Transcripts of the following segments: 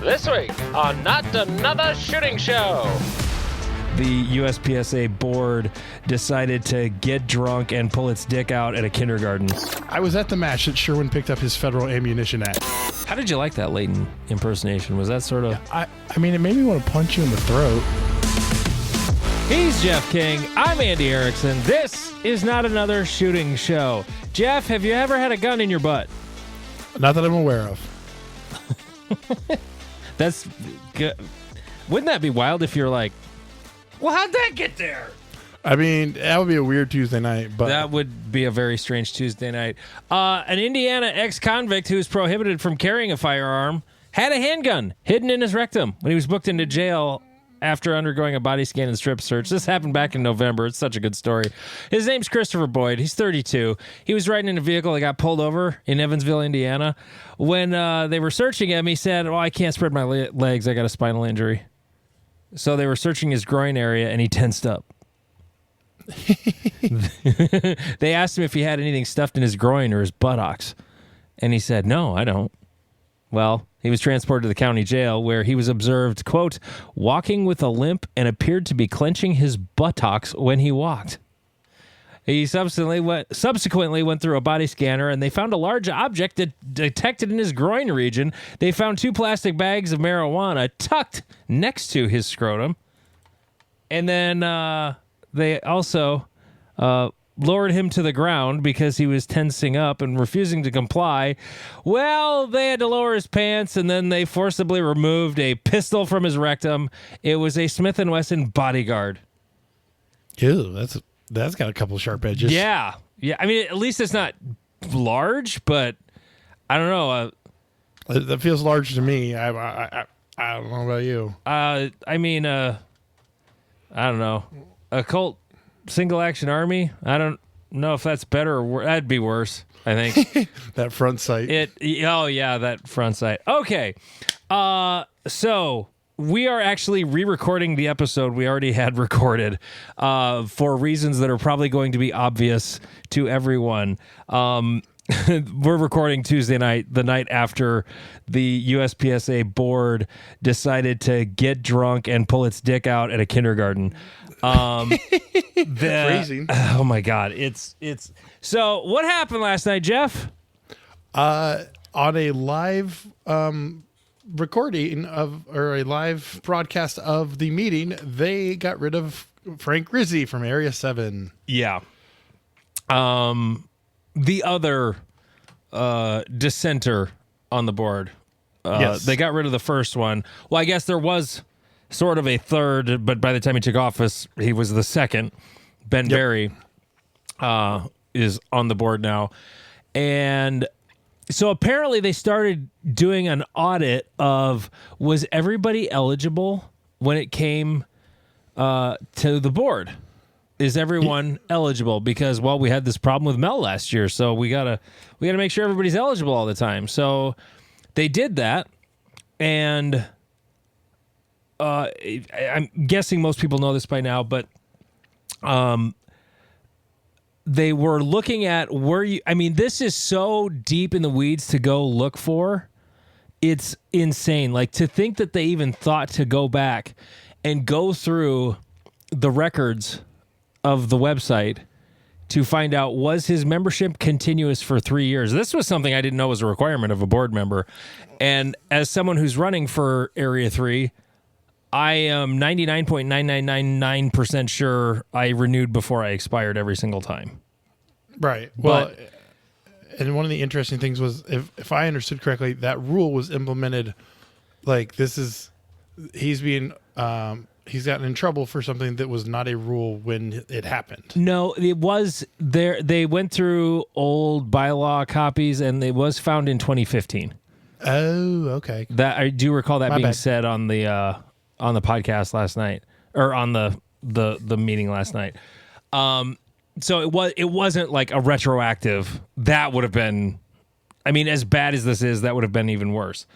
This week on Not Another Shooting Show. The USPSA board decided to get drunk and pull its dick out at a kindergarten. I was at the match that Sherwin picked up his Federal Ammunition Act. How did you like that Leighton impersonation? Was that sort of... I mean, it made me want to punch you in the throat. He's Jeff King. I'm Andy Erickson. This is Not Another Shooting Show. Jeff, have you ever had a gun in your butt? Not that I'm aware of. That's good. Wouldn't that be wild if you're like, well, how'd that get there? I mean, that would be a weird Tuesday night, but that would be a very strange Tuesday night. An Indiana ex-convict who's prohibited from carrying a firearm had a handgun hidden in his rectum when he was booked into jail after undergoing a body scan and strip search. This happened back in November. It's such a good story. His name's Christopher Boyd. He's 32. He was riding in a vehicle that got pulled over in Evansville, Indiana. When they were searching him, he said, I can't spread my legs. I got a spinal injury. So they were searching his groin area, and he tensed up. They asked him if he had anything stuffed in his groin or his buttocks. And he said, no, I don't. Well, he was transported to the county jail where he was observed, quote, walking with a limp and appeared to be clenching his buttocks when he walked. He subsequently went through a body scanner, and they found a large object detected in his groin region. They found 2 plastic bags of marijuana tucked next to his scrotum. And then they also lowered him to the ground because he was tensing up and refusing to comply. Well, they had to lower his pants, and then they forcibly removed a pistol from his rectum. It was a Smith & Wesson Bodyguard. Ew, that's got a couple sharp edges. Yeah. I mean, at least it's not large, but I don't know. That feels large to me. I don't know about you. I don't know. A Colt single action army. I don't know if that's better or that'd be worse, I think. That front sight. That front sight. Okay. So we are actually re-recording the episode we already had recorded for reasons that are probably going to be obvious to everyone. We're recording Tuesday night, the night after the USPSA board decided to get drunk and pull its dick out at a kindergarten. Crazy. Oh my God. It's so what happened last night, Jeff? On a live recording a live broadcast of the meeting, they got rid of Frank Rizzi from Area 7. Yeah. The other dissenter on the board. Yes. They got rid of the first one. Well, I guess there was sort of a third, but by the time he took office, he was the second. Ben Berry is on the board now. And so apparently they started doing an audit of, was everybody eligible when it came to the board? Is everyone eligible? Because, well, we had this problem with Mel last year, so we gotta make sure everybody's eligible all the time. So they did that, and I'm guessing most people know this by now, but they were looking at this is so deep in the weeds to go look for. It's insane. Like, to think that they even thought to go back and go through the records of the website to find out, was his membership continuous for 3 years? This was something I didn't know was a requirement of a board member. And as someone who's running for Area 3, I am 99.9999% sure I renewed before I expired every single time. Right. Well, and one of the interesting things was, if I understood correctly, that rule was implemented like he's gotten in trouble for something that was not a rule when it happened. No, it was there. They went through old bylaw copies, and it was found in 2015. Oh, okay. That I do recall that My being bad. said on the podcast last night, or on the meeting last night. So it wasn't like a retroactive. That would have been, I mean, as bad as this is, that would have been even worse.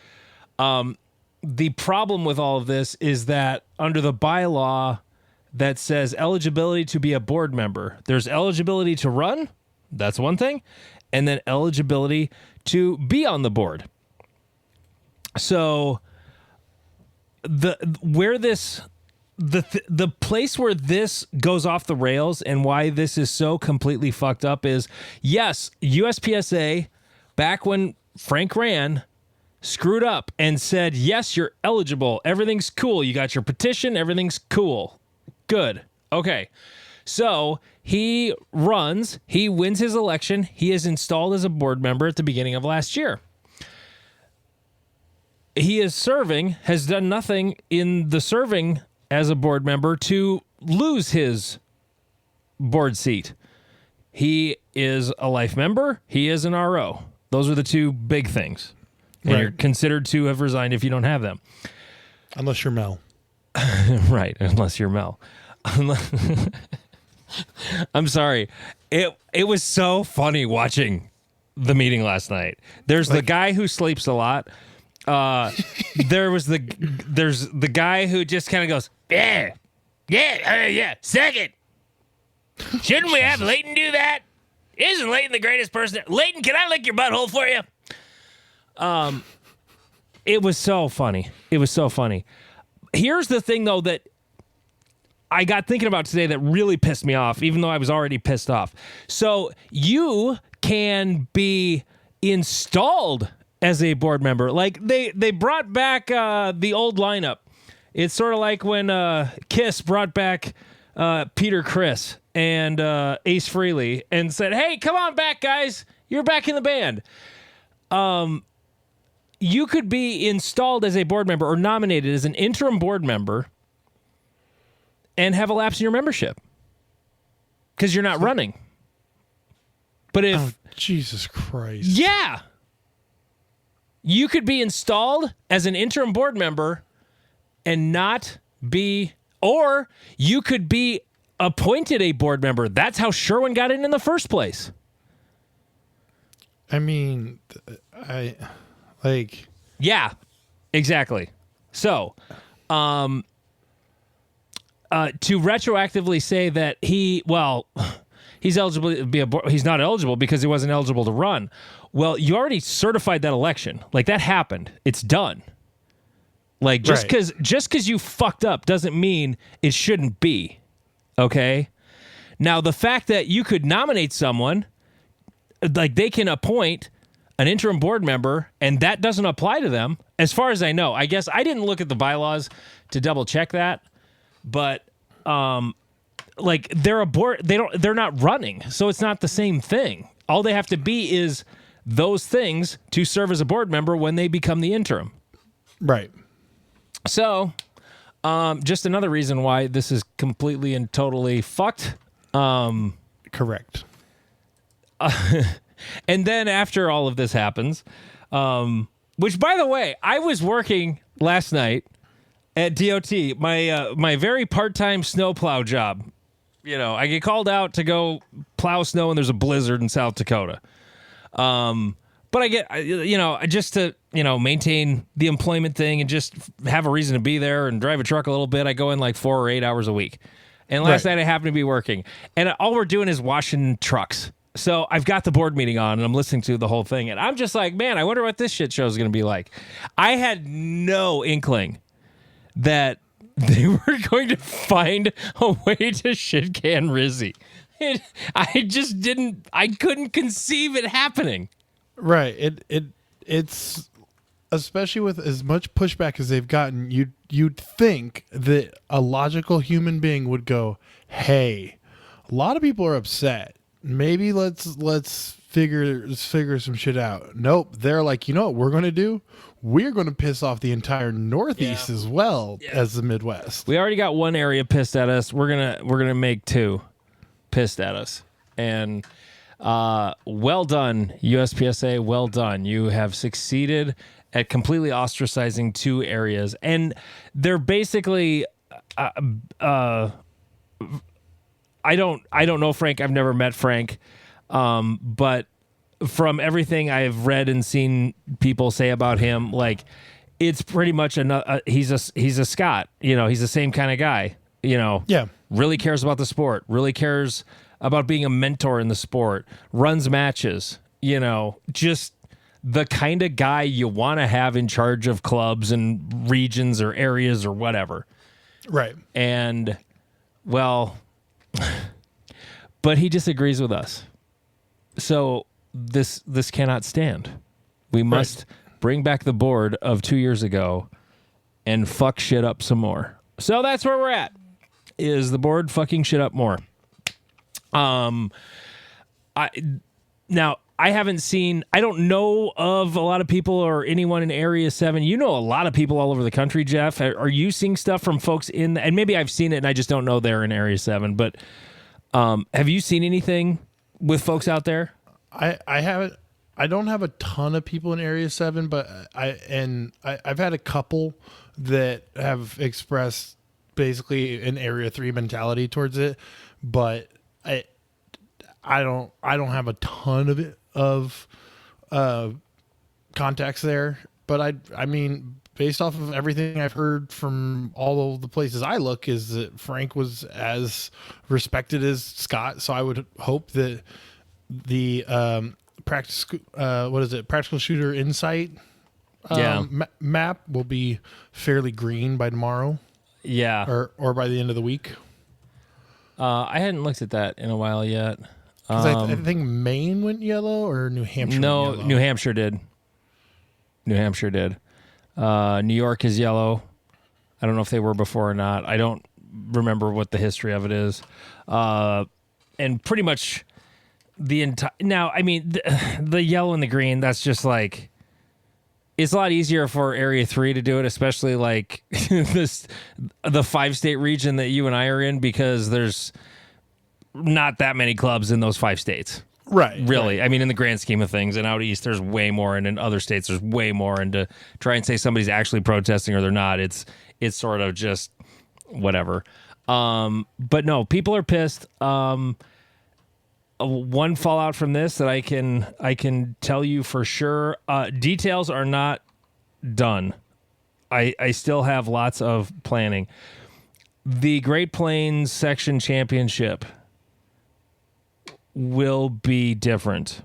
The problem with all of this is that under the bylaw that says eligibility to be a board member, there's eligibility to run. That's one thing. And then eligibility to be on the board. So the place where this goes off the rails and why this is so completely fucked up is, yes, USPSA, back when Frank ran, screwed up and said, yes, you're eligible. Everything's cool. You got your petition. Everything's cool. Good. Okay. So he runs. He wins his election. He is installed as a board member at the beginning of last year. He is serving, has done nothing in the serving as a board member to lose his board seat. He is a life member. He is an RO. Those are the two big things. And Right. you're considered to have resigned if you don't have them. Unless you're Mel. Right, unless you're Mel. I'm sorry. It was so funny watching the meeting last night. There's the guy who sleeps a lot. There's the guy who just kind of goes, yeah, second. Shouldn't we have Leighton do that? Isn't Leighton the greatest person? Leighton, can I lick your butthole for you? It was so funny. It was so funny. Here's the thing, though, that I got thinking about today that really pissed me off, even though I was already pissed off. So you can be installed as a board member. Like they brought back the old lineup. It's sort of like when Kiss brought back Peter Criss and Ace Frehley and said, hey, come on back, guys. You're back in the band. You could be installed as a board member or nominated as an interim board member and have a lapse in your membership because you're not running. But if... Oh, Jesus Christ. Yeah. You could be installed as an interim board member and not be... Or you could be appointed a board member. That's how Sherwin got in the first place. I mean, Yeah, exactly. So, to retroactively say that he's eligible to be he's not eligible because he wasn't eligible to run. Well, you already certified that election. Like, that happened. It's done. Like, just because you fucked up doesn't mean it shouldn't be. Okay? Now, the fact that you could nominate someone, like, they can appoint an interim board member, and that doesn't apply to them, as far as I know. I guess I didn't look at the bylaws to double check that, but like, they're a board, they're not running, so it's not the same thing. All they have to be is those things to serve as a board member when they become the interim. right. So, just another reason why this is completely and totally fucked. Correct. And then after all of this happens, which, by the way, I was working last night at DOT, my very part-time snowplow job. You know, I get called out to go plow snow and there's a blizzard in South Dakota. But I get, just to, maintain the employment thing and just have a reason to be there and drive a truck a little bit, I go in like 4 or 8 hours a week. And last night I happened to be working. And all we're doing is washing trucks. So I've got the board meeting on and I'm listening to the whole thing. And I'm just like, man, I wonder what this shit show is going to be like. I had no inkling that they were going to find a way to shit can Rizzy. I couldn't conceive it happening. Right. It's especially with as much pushback as they've gotten, you'd think that a logical human being would go, hey, a lot of people are upset. Maybe let's figure some shit out. Nope. They're like, you know what we're going to do? We're going to piss off the entire Northeast as well as the Midwest. We already got one area pissed at us. We're gonna make two pissed at us. And well done, USPSA. Well done. You have succeeded at completely ostracizing two areas, and they're basically. I don't know Frank. I've never met Frank, but from everything I've read and seen people say about him, like, it's pretty much he's a Scot. He's the same kind of guy. Yeah. Really cares about the sport. Really cares about being a mentor in the sport. Runs matches. Just the kind of guy you want to have in charge of clubs and regions or areas or whatever. Right. And, well, but he disagrees with us. So this cannot stand. We must bring back the board of 2 years ago and fuck shit up some more. So that's where we're at, is the board fucking shit up more. I haven't seen, I don't know of a lot of people or anyone in Area 7. You know a lot of people all over the country, Jeff. Are you seeing stuff from folks in, and maybe I've seen it and I just don't know they're in Area 7, but have you seen anything with folks out there? I haven't. I don't have a ton of people in Area 7, but I've had a couple that have expressed basically an Area 3 mentality towards it, but I don't have a ton of contacts there. But I mean, based off of everything I've heard from all of the places I look, is that Frank was as respected as Scott. So I would hope that the practical shooter insight map will be fairly green by tomorrow. Yeah. Or by the end of the week. I hadn't looked at that in a while yet. I think Maine went yellow or New Hampshire No, went yellow. New Hampshire did. New York is yellow. I don't know if they were before or not. I don't remember what the history of it is. And pretty much the entire... Now, I mean, the yellow and the green, that's just like... It's a lot easier for Area 3 to do it, especially like the 5-state region that you and I are in, because there's not that many clubs in those 5 states. Right. Really. Right. I mean, in the grand scheme of things, and out east, there's way more, and in other states, there's way more. And to try and say somebody's actually protesting or they're not, it's sort of just whatever. But no, people are pissed. One fallout from this that I can tell you for sure. Details are not done. I still have lots of planning. The Great Plains Section Championship will be different.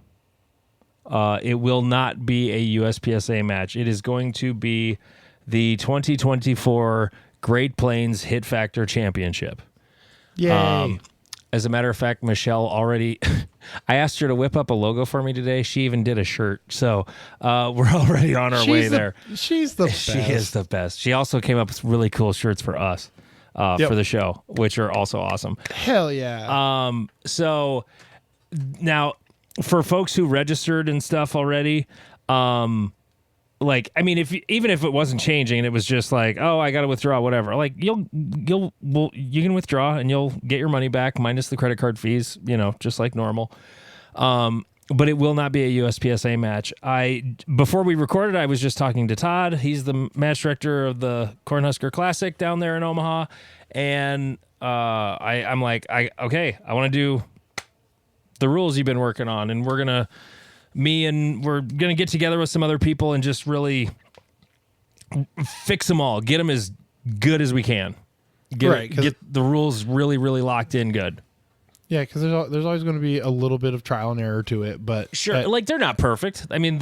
It will not be a USPSA match. It is going to be the 2024 Great Plains Hit Factor Championship. Yay. As a matter of fact, Michelle already... I asked her to whip up a logo for me today. She even did a shirt. So we're already on our way there. She's the best. She is the best. She also came up with really cool shirts for us for the show, which are also awesome. Hell yeah. So now, for folks who registered and stuff already, like, I mean, even if it wasn't changing and it was just like, oh, I got to withdraw, whatever, like you can withdraw and you'll get your money back minus the credit card fees, just like normal. But it will not be a USPSA match. Before we recorded, I was just talking to Todd. He's the match director of the Cornhusker Classic down there in Omaha. And I'm like, I want to do the rules you've been working on. And we're going to get together with some other people and just really fix them all. Get them as good as we can. Get the rules really, really locked in good. Yeah, because there's always going to be a little bit of trial and error to it, but sure, like they're not perfect. I mean,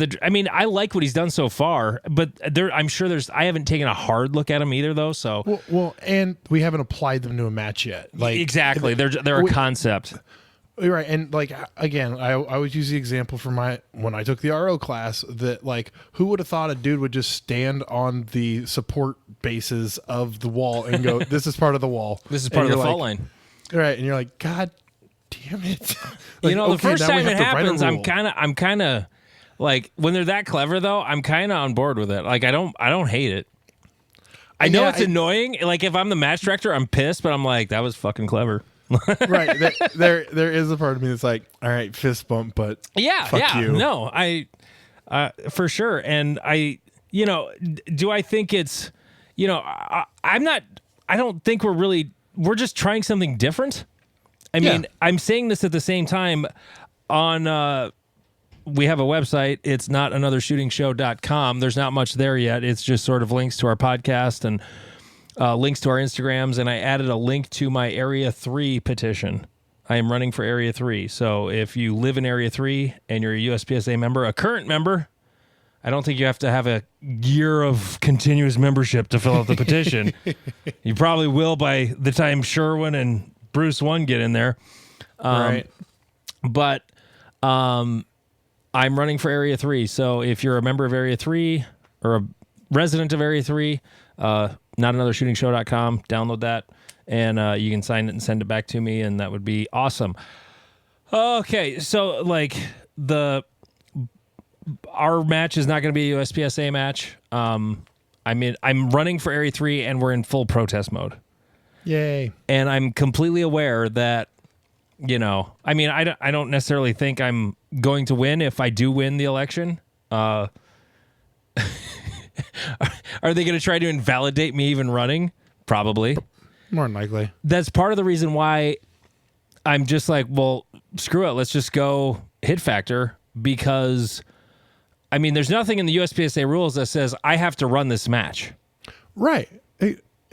I like what he's done so far, but I'm sure I haven't taken a hard look at them either, though. So well, and we haven't applied them to a match yet. Like exactly, they're a concept. Right, and like again, I always use the example from when I took the RO class that like who would have thought a dude would just stand on the support bases of the wall and go, "This is part of the wall. This is part of the fault line." Right, and you're like, God damn it! Like, the first time it happens, I'm kind of like when they're that clever though. I'm kind of on board with it. Like I don't hate it. I know it's annoying. Like if I'm the match director, I'm pissed, but I'm like, that was fucking clever. Right. There is a part of me that's like, all right, fist bump, but fuck you. No, for sure. And do I think it's, I don't think we're just trying something different. I mean, I'm saying this at the same time on, we have a website. It's notanothershootingshow.com. There's not much there yet. It's just sort of links to our podcast and links to our Instagrams, and I added a link to my Area 3 petition. I am running for Area 3. So if you live in Area 3 and you're a USPSA member, a current member, I don't think you have to have a year of continuous membership to fill out the petition. You probably will by the time Sherwin and Bruce 1 get in there. Right. But I'm running for Area 3. So if you're a member of Area 3 or a resident of Area 3, notanothershootingshow.com, download that, and you can sign it and send it back to me, and that would be awesome. Okay, so like our match is not going to be a USPSA match. I'm running for Area 3, and we're in full protest mode. Yay. And I'm completely aware that, I don't necessarily think I'm going to win if I do win the election. Are they going to try to invalidate me even running? Probably. More than likely. That's part of the reason why I'm just like, well, screw it. Let's just go hit factor, because there's nothing in the USPSA rules that says I have to run this match. Right.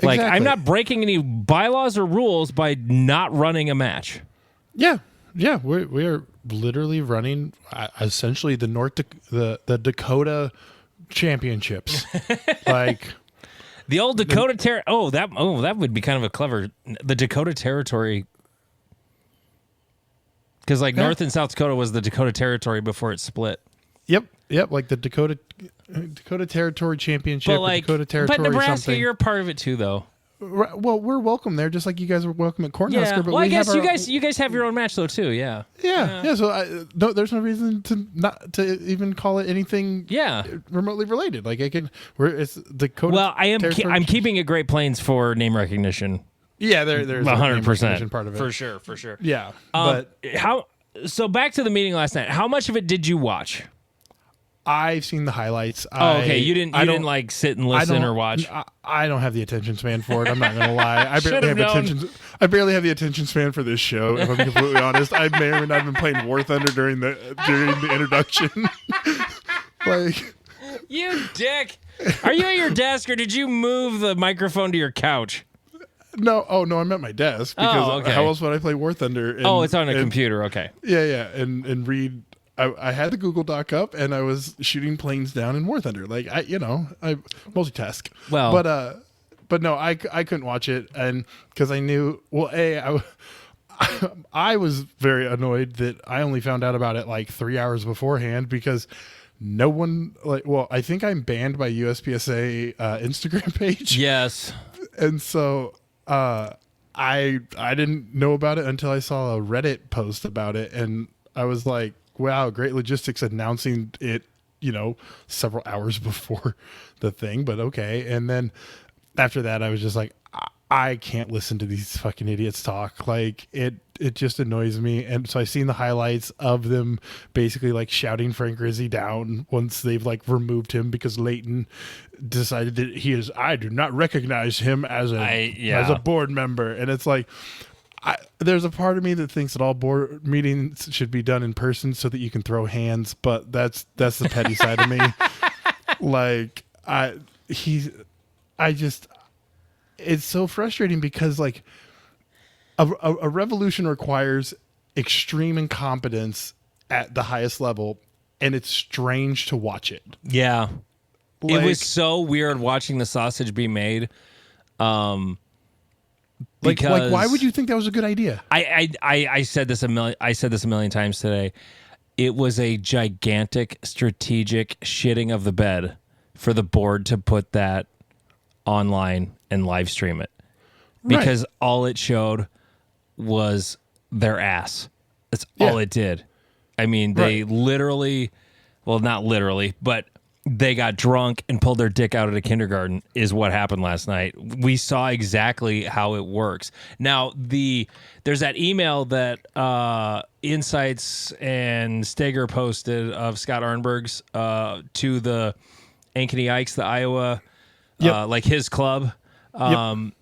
Like, I'm not breaking any bylaws or rules by not running a match. Yeah. Yeah. We are literally running essentially the Dakota championships. Like the old Dakota that would be kind of a clever, the Dakota territory. Because North and South Dakota was the Dakota territory before it split. Yep. Like the Dakota Territory Championship, but Dakota Territory. But Nebraska, something. you're a part of it too, though. Well, we're welcome there, just like you guys were welcome at Cornhusker. Yeah. But Well, I guess you guys have your own match though too. Yeah. Yeah. So there's no reason to even call it anything. Yeah. Remotely related. Like it's Dakota. Well, I'm keeping it Great Plains for name recognition. Yeah, there's 100% part of it for sure. Yeah. But So back to the meeting last night. How much of it did you watch? I've seen the highlights. Okay. You didn't like sit and listen or watch. I don't have the attention span for it. I'm not gonna lie. I barely have the attention span for this show. If I'm completely honest, I may or may not have been playing War Thunder during the introduction. Like, you dick. Are you at your desk or did you move the microphone to your couch? No. Oh no, I'm at my desk because how else would I play War Thunder? It's on a computer. Okay. Yeah, and read. I had the Google Doc up and I was shooting planes down in War Thunder. Like I multitask. Well, but no, I couldn't watch it, and because I knew. Well, I was very annoyed that I only found out about it like 3 hours beforehand because no one I think I'm banned by USPSA Instagram page. Yes, and so I didn't know about it until I saw a Reddit post about it, and I was like, wow, Great Logistics announcing it, several hours before the thing, but okay. And then after that, I was just like, I can't listen to these fucking idiots talk. Like it just annoys me. And so I seen the highlights of them basically like shouting Frank Rizzi down once they've like removed him because Leighton decided that I do not recognize him as a board member. And it's like, there's a part of me that thinks that all board meetings should be done in person so that you can throw hands, but that's the petty side of me. Like it's so frustrating because like a revolution requires extreme incompetence at the highest level, and it's strange to watch it. Yeah. It was so weird watching the sausage be made. Because why would you think that was a good idea? I said this a million times today. It was a gigantic strategic shitting of the bed for the board to put that online and live stream it. Because all it showed was their ass. That's all it did. I mean, they literally, well, not literally, but they got drunk and pulled their dick out at a kindergarten is what happened last night. We saw exactly how it works. Now, there's that email that Insights and Steger posted of Scott Arnberg's to the Ankeny Ikes, the Iowa, like his club. I'm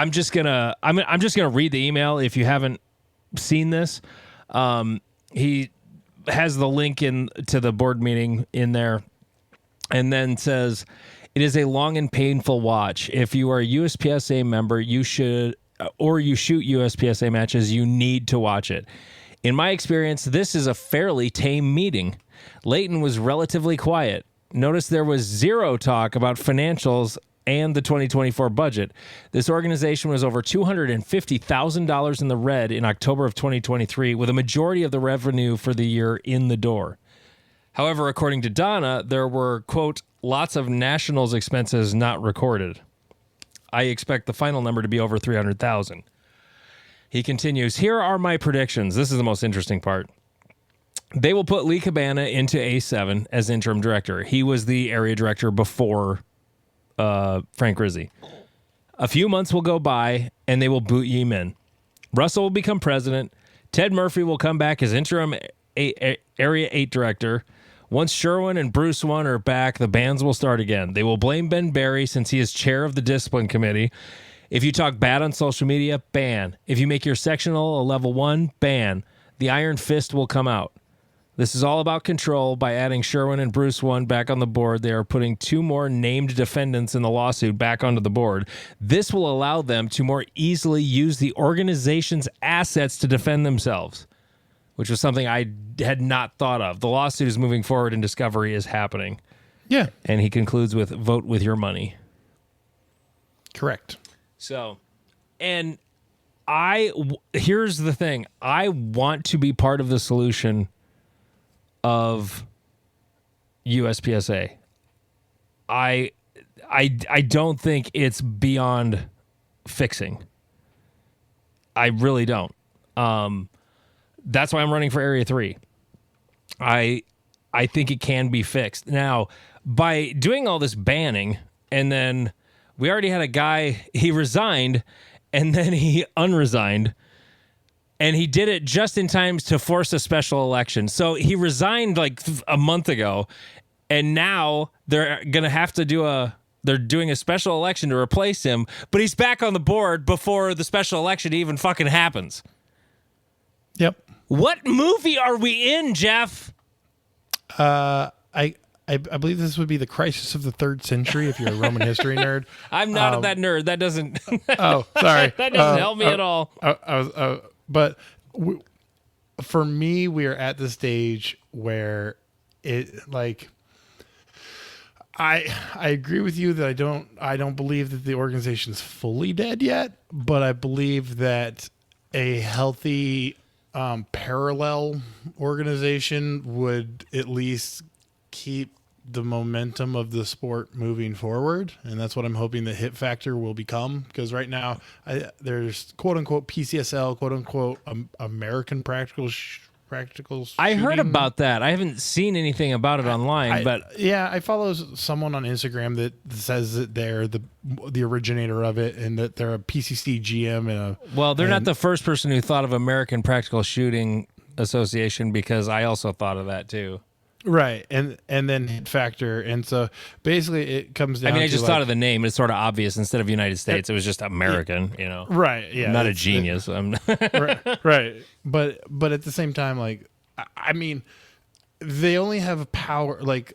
just gonna read the email if you haven't seen this. He has the link to the board meeting in there. And then says, it is a long and painful watch. If you are a USPSA member, you should, or you shoot USPSA matches, you need to watch it. In my experience, this is a fairly tame meeting. Leighton was relatively quiet. Notice there was zero talk about financials and the 2024 budget. This organization was over $250,000 in the red in October of 2023, with a majority of the revenue for the year in the door. However, according to Donna, there were, quote, lots of nationals expenses not recorded. I expect the final number to be over 300,000. He continues, here are my predictions. This is the most interesting part. They will put Lee Cabana into A7 as interim director. He was the area director before Frank Rizzi. A few months will go by, and they will boot Yee Min. Russell will become president. Ted Murphy will come back as interim Area 8 director. Once Sherwin and Bruce One are back, the bans will start again. They will blame Ben Barry since he is chair of the discipline committee. If you talk bad on social media, ban. If you make your sectional a level 1, ban. The iron fist will come out. This is all about control. By adding Sherwin and Bruce One back on the board, they are putting 2 more named defendants in the lawsuit back onto the board. This will allow them to more easily use the organization's assets to defend themselves, which was something I had not thought of. The lawsuit is moving forward and discovery is happening. Yeah. And he concludes with, vote with your money. Correct. So, and here's the thing. I want to be part of the solution of USPSA. I don't think it's beyond fixing. I really don't. That's why I'm running for Area 3. I think it can be fixed. Now, by doing all this banning, and then we already had a guy, he resigned, and then he unresigned, and he did it just in time to force a special election. So he resigned like a month ago, and now they're going to have to they're doing a special election to replace him, but he's back on the board before the special election even fucking happens. Yep. What movie are we in, Jeff? I believe this would be the Crisis of the Third Century if you're a Roman history nerd. I'm not that nerd. That doesn't. Oh, sorry. That doesn't help me at all. But for me, we are at the stage where it like. I agree with you that I don't believe that the organization's fully dead yet, but I believe that a healthy parallel organization would at least keep the momentum of the sport moving forward, and that's what I'm hoping the hit factor will become, because right now there's quote unquote PCSL, quote unquote American practical I heard shooting. about that. I haven't seen anything about it online, but I follow someone on Instagram that says that they're the originator of it, and that they're a PCC GM they're not the first person who thought of American Practical Shooting Association, because I also thought of that too. Right, and then hit factor, and so basically it comes down. I just thought of the name. It's sort of obvious. Instead of United States, it was just American. You know, right? Yeah, I'm not a genius. right. But at the same time, like, I mean, they only have power. Like,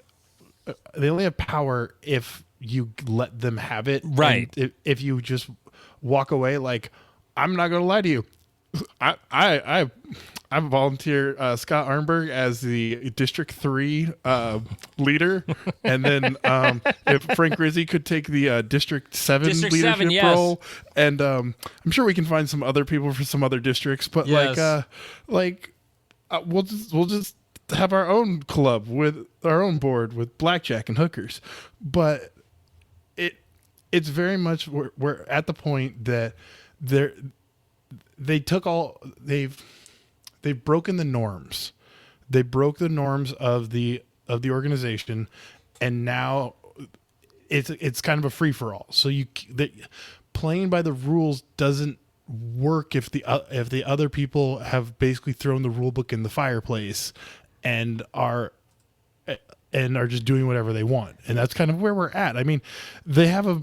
they only have power if you let them have it. Right. And if you just walk away, like, I'm not going to lie to you. I volunteer Scott Arnberg as the District 3 leader, and then if Frank Rizzi could take the District 7 leadership role, and I'm sure we can find some other people for some other districts, but yes. We'll just have our own club with our own board with blackjack and hookers. But it's very much we're at the point that they've broken the norms. They broke the norms of the organization, and now it's kind of a free for all. So playing by the rules doesn't work if the other people have basically thrown the rule book in the fireplace and are just doing whatever they want. And that's kind of where we're at. I mean, they have a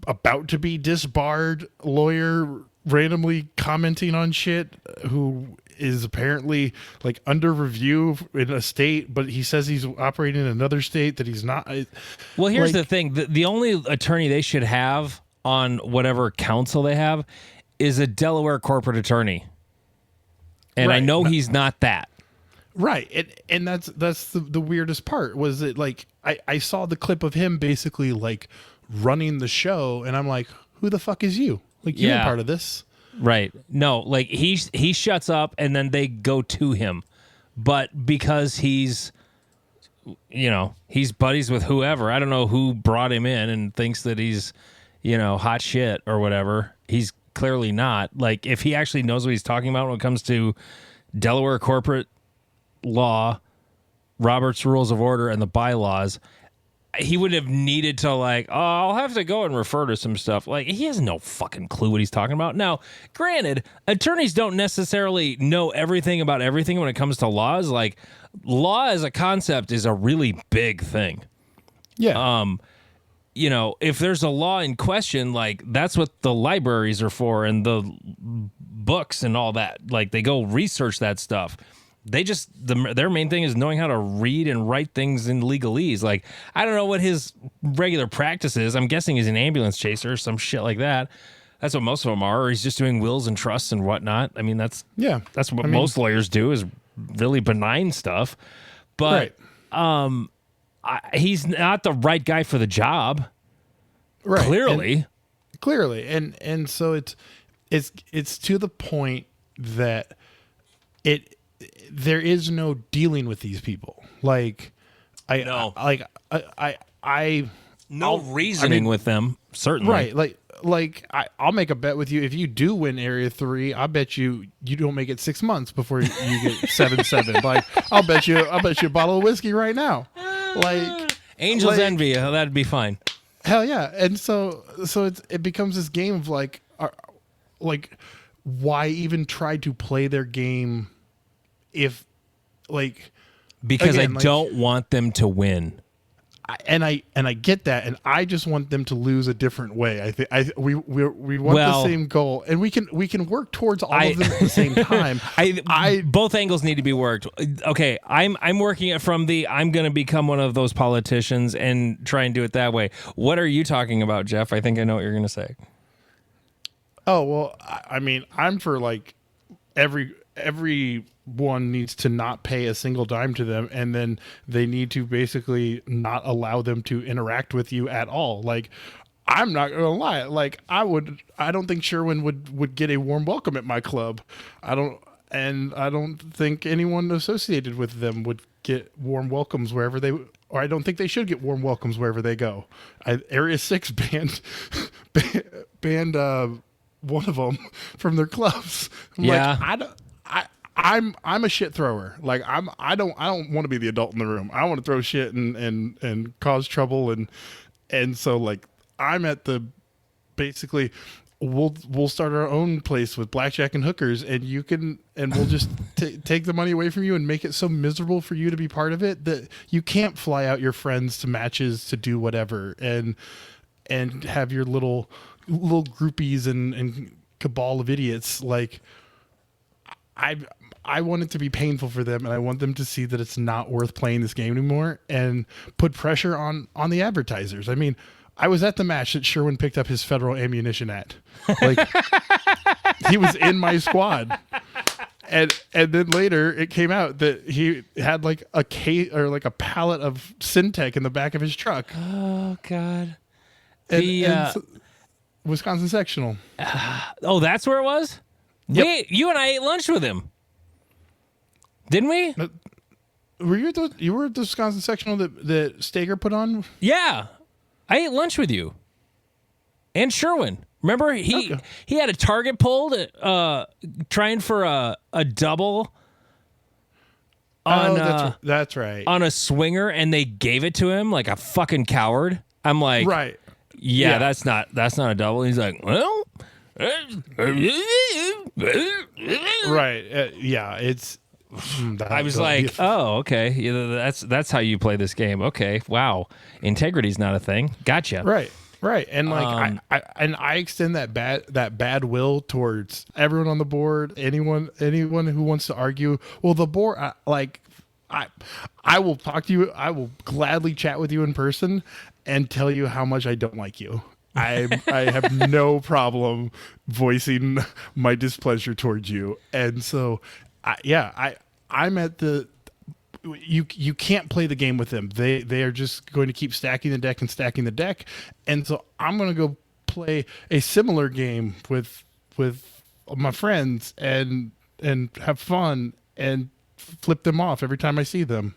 about to be disbarred lawyer randomly commenting on shit who is apparently like under review in a state, but he says he's operating in another state that he's not. Well, here's the thing. The only attorney they should have on whatever council they have is a Delaware corporate attorney. And I know he's not that. Right. And that's the weirdest part was it like I saw the clip of him basically like running the show and I'm like, who the fuck is you? Like you ain't part of this. Right. No, like he shuts up and then they go to him. But because he's buddies with whoever, I don't know who brought him in and thinks that he's, hot shit or whatever. He's clearly not. Like if he actually knows what he's talking about when it comes to Delaware corporate law, Robert's Rules of Order, and the bylaws, he would have needed to I'll have to go and refer to some stuff. Like he has no fucking clue what he's talking about. Now, granted, attorneys don't necessarily know everything about everything when it comes to laws. Like law as a concept is a really big thing. Yeah. If there's a law in question, like that's what the libraries are for and the books and all that. Like they go research that stuff. They just their main thing is knowing how to read and write things in legalese. Like I don't know what his regular practice is. I'm guessing he's an ambulance chaser or some shit like that. That's what most of them are. Or he's just doing wills and trusts and whatnot. I mean, that's what most lawyers do is really benign stuff. But he's not the right guy for the job. Right. Clearly. And so it's to the point that there is no dealing with these people. Like no reasoning with them, certainly. Right. I'll make a bet with you. If you do win Area 3, I bet you don't make it 6 months before you get 7-7. Like I'll bet you a bottle of whiskey right now. Like Angels envy, that'd be fine. Hell yeah. And so it becomes this game of why even try to play their game if because again, I don't want them to win. I get that, and I just want them to lose a different way. I think we want the same goal, and we can work towards all of them at the same time. Both angles need to be worked. Okay, I'm working it from I'm going to become one of those politicians and try and do it that way. What are you talking about, Jeff? I think I know what you're going to say. Oh well, I mean, I'm for everyone needs to not pay a single dime to them, and then they need to basically not allow them to interact with you at all. Like, I'm not gonna lie, like I don't think Sherwin would get a warm welcome at my club. I don't think anyone associated with them would get warm welcomes wherever or I don't think they should get warm welcomes wherever they go. Area 6 banned one of them from their clubs. I'm a shit thrower. Like I don't want to be the adult in the room. I want to throw shit and cause trouble and so like I'm at the basically we'll start our own place with blackjack and hookers, and we'll just take the money away from you and make it so miserable for you to be part of it that you can't fly out your friends to matches to do whatever and have your little groupies and cabal of idiots. Like I want it to be painful for them, and I want them to see that it's not worth playing this game anymore and put pressure on the advertisers. I mean, I was at the match that Sherwin picked up his federal ammunition at. Like he was in my squad. And then later it came out that he had like a case or like a pallet of Syntec in the back of his truck. Oh God. And Wisconsin sectional. Oh, that's where it was? Yep. You and I ate lunch with him. Didn't we? Were you at the Wisconsin sectional that Stager put on? Yeah. I ate lunch with you. And Sherwin. Remember he had a target pulled trying for a double on that's right. On a swinger, and they gave it to him like a fucking coward. I'm like, right. Yeah. that's not a double. He's like, well, right. Yeah, it's I was like, oh, okay. Yeah, that's how you play this game. Okay. Wow. Integrity's not a thing. Gotcha. Right. And like I extend that bad will towards everyone on the board, anyone who wants to argue. Well, the board I will talk to you. I will gladly chat with you in person and tell you how much I don't like you. I have no problem voicing my displeasure towards you. And so I'm at the you can't play the game with them. They are just going to keep stacking the deck and stacking the deck. And so I'm going to go play a similar game with my friends and have fun and flip them off every time I see them.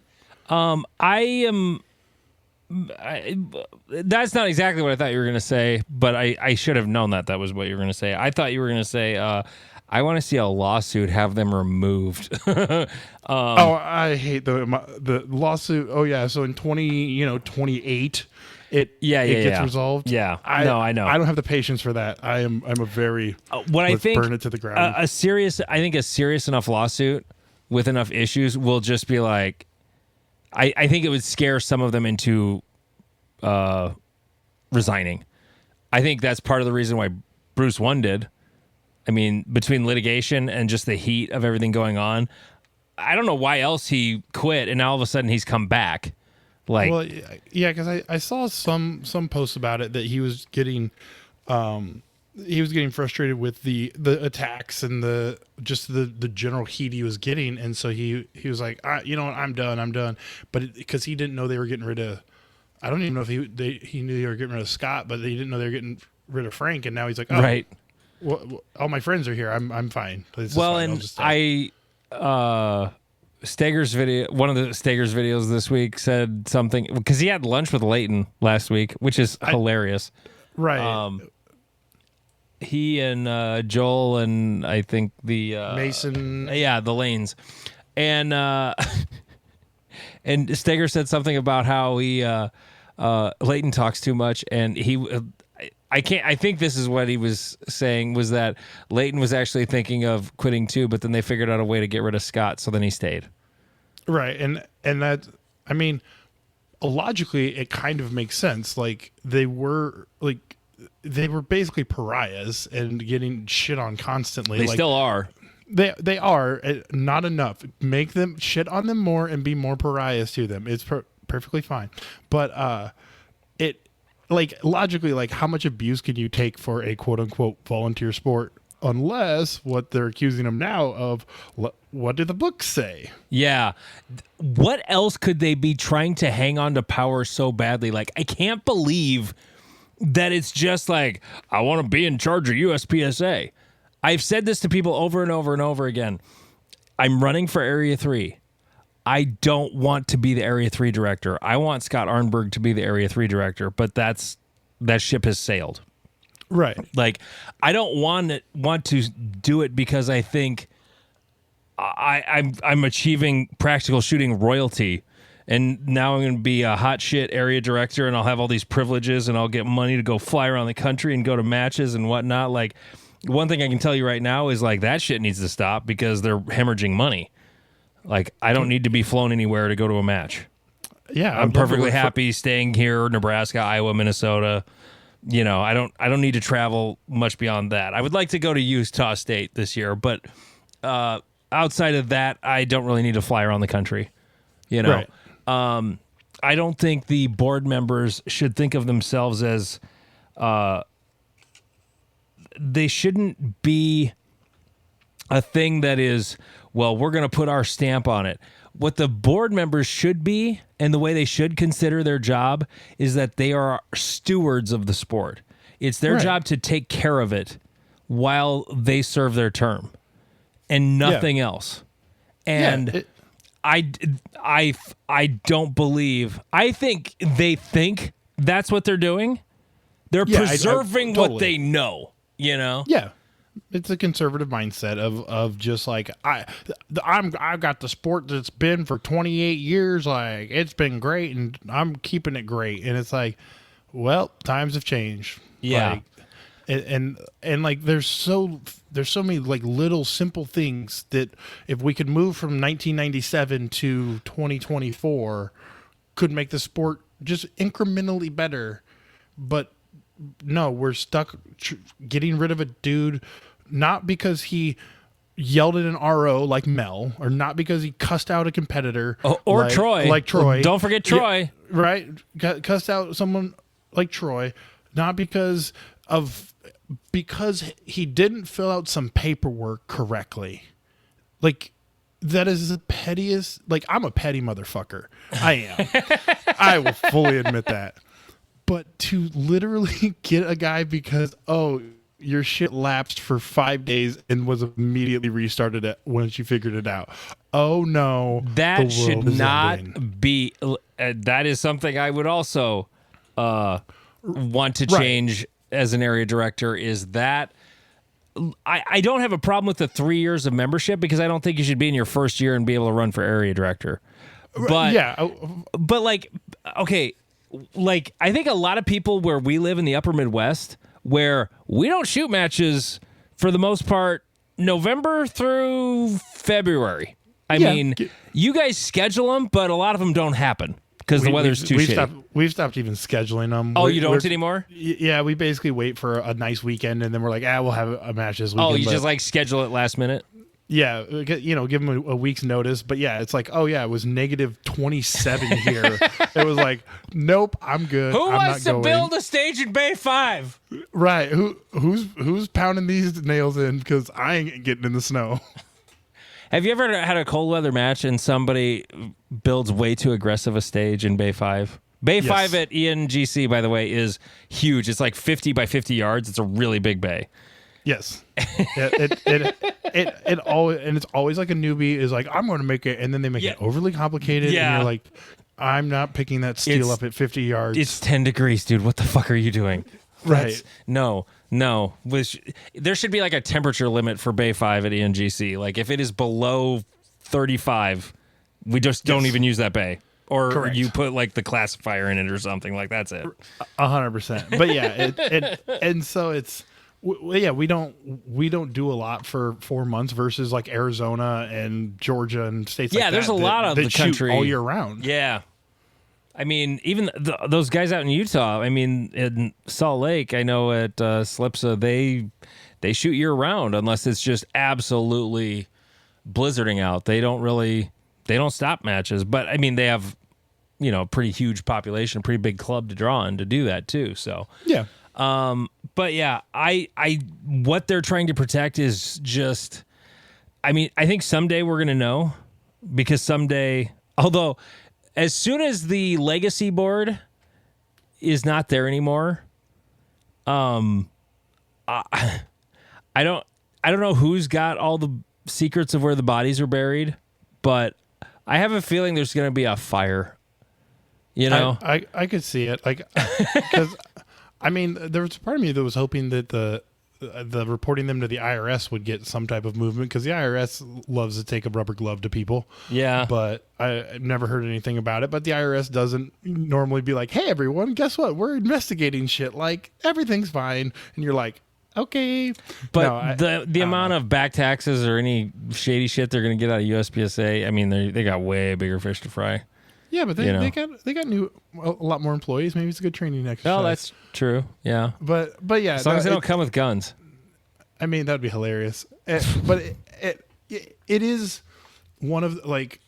That's not exactly what I thought you were going to say, but I should have known that was what you were going to say. I thought you were going to say, I want to see a lawsuit have them removed. I hate the lawsuit. Oh yeah. So in 28, it gets resolved. Yeah. I know. I don't have the patience for that. I'm a very, I think burn it to the ground. A serious enough lawsuit with enough issues will just be like, I think it would scare some of them into resigning. I think that's part of the reason why Bruce One did. I mean, between litigation and just the heat of everything going on, I don't know why else he quit, and now all of a sudden he's come back. Like, well, yeah, because I saw some posts about it that he was getting frustrated with the attacks and the general heat he was getting, and so he was like, you know what, I'm done. But because he didn't know they were getting rid of, I don't even know if he knew they were getting rid of Scott, but he didn't know they were getting rid of Frank, and now he's like, oh, right. Well, all my friends are here. I'm fine. Well, and Steger's video, one of the Steger's videos this week said something because he had lunch with Leighton last week, which is hilarious. Right. He and Joel and I think the Mason. Yeah, the Lanes. And and Steger said something about how he Leighton talks too much, and I think this is what he was saying, was that Leighton was actually thinking of quitting too, but then they figured out a way to get rid of Scott, so then he stayed. Right, and that, I mean, logically it kind of makes sense. Like they were basically pariahs and getting shit on constantly. They still are. They are not enough. Make them shit on them more and be more pariahs to them. It's perfectly fine, but logically, like, how much abuse can you take for a quote unquote volunteer sport, unless what they're accusing them now of, what do the books say? Yeah. What else could they be trying to hang on to power so badly? Like, I can't believe that it's just like, I want to be in charge of USPSA. I've said this to people over and over and over again. I'm running for Area 3. I don't want to be the Area 3 director. I want Scott Arnberg to be the Area 3 director, but that ship has sailed. Right. Like, I don't want to do it because I think I'm achieving practical shooting royalty, and now I'm going to be a hot shit area director, and I'll have all these privileges, and I'll get money to go fly around the country and go to matches and whatnot. Like, one thing I can tell you right now is, like, that shit needs to stop because they're hemorrhaging money. Like, I don't need to be flown anywhere to go to a match. Yeah, I'm perfectly happy staying here, Nebraska, Iowa, Minnesota. You know, I don't need to travel much beyond that. I would like to go to Utah State this year, but outside of that, I don't really need to fly around the country. You know, right. I don't think the board members should think of themselves as they shouldn't be a thing that is, well, we're going to put our stamp on it. What the board members should be, and the way they should consider their job, is that they are stewards of the sport. It's their job to take care of it while they serve their term, and nothing else. And I don't believe. I think they think that's what they're doing. They're preserving totally. what they know. You know. Yeah. It's a conservative mindset of just like, I've got the sport that's been for 28 years. Like, it's been great and I'm keeping it great. And it's like, well, times have changed. Yeah. Like, and like, there's so many like little simple things that if we could move from 1997 to 2024 could make the sport just incrementally better. But no, we're stuck getting rid of a dude, not because he yelled at an RO like Mel, or not because he cussed out a competitor or like, Troy. Like Troy. Don't forget Troy. Yeah, right? Cussed out someone like Troy, not because he didn't fill out some paperwork correctly. Like, That is the pettiest. Like, I'm a petty motherfucker. I am. I will fully admit that. But to literally get a guy because, your shit lapsed for 5 days and was immediately restarted once you figured it out. Oh no, that should not be. That is something I would also want to change as an area director. Is that I don't have a problem with the 3 years of membership because I don't think you should be in your first year and be able to run for area director. But but like, okay, like I think a lot of people where we live in the upper Midwest, where we don't shoot matches for the most part November through February. I mean, you guys schedule them, but a lot of them don't happen because the weather's too shitty. We've stopped even scheduling them. Oh, you don't anymore? Yeah, we basically wait for a nice weekend, and then we're like, we'll have a match this weekend. Oh, you just like schedule it last minute? Yeah, give them a week's notice. But yeah, it's like, it was negative 27 here. It was like, nope, I'm good. Who wants to build a stage in Bay 5? Right. Who's pounding these nails in? Because I ain't getting in the snow. Have you ever had a cold weather match and somebody builds way too aggressive a stage in Bay 5? Bay 5 at ENGC, by the way, is huge. It's like 50 by 50 yards. It's a really big bay. Yes. It always, and it's always like a newbie is like, I'm going to make it, and then they make it overly complicated, and you're like, I'm not picking that steel up at 50 yards. It's 10 degrees, dude. What the fuck are you doing? Right. No. There should be like a temperature limit for Bay 5 at ENGC. Like if it is below 35, we just don't even use that bay. Or you put like the classifier in it or something. Like that's it. 100%. But yeah, and so it's we don't do a lot for 4 months versus like Arizona and Georgia and states like that. Yeah, there's a lot of the country all year round. Yeah. I mean, even those guys out in Utah, I mean, in Salt Lake, I know at SLPSA, they shoot year round unless it's just absolutely blizzarding out. They don't stop matches. But, I mean, they have, a pretty huge population, a pretty big club to draw on to do that, too. So, yeah. But, yeah, what they're trying to protect is just, I mean, I think someday we're going to know because someday, although as soon as the legacy board is not there anymore, I don't know who's got all the secrets of where the bodies are buried, but I have a feeling there's going to be a fire. I could see it, like, because I mean, there was a part of me that was hoping that the reporting them to the IRS would get some type of movement because the IRS loves to take a rubber glove to people. Yeah. But I've never heard anything about it. But the IRS doesn't normally be like, hey, everyone, guess what? We're investigating shit. Like, everything's fine. And you're like, okay. But the amount of back taxes or any shady shit they're going to get out of USPSA, I mean, they got way bigger fish to fry. Yeah, but they got a lot more employees. Maybe it's a good training exercise. Oh, that's true. Yeah. But yeah, as long as they don't come with guns. I mean, that'd be hilarious. But it is one of like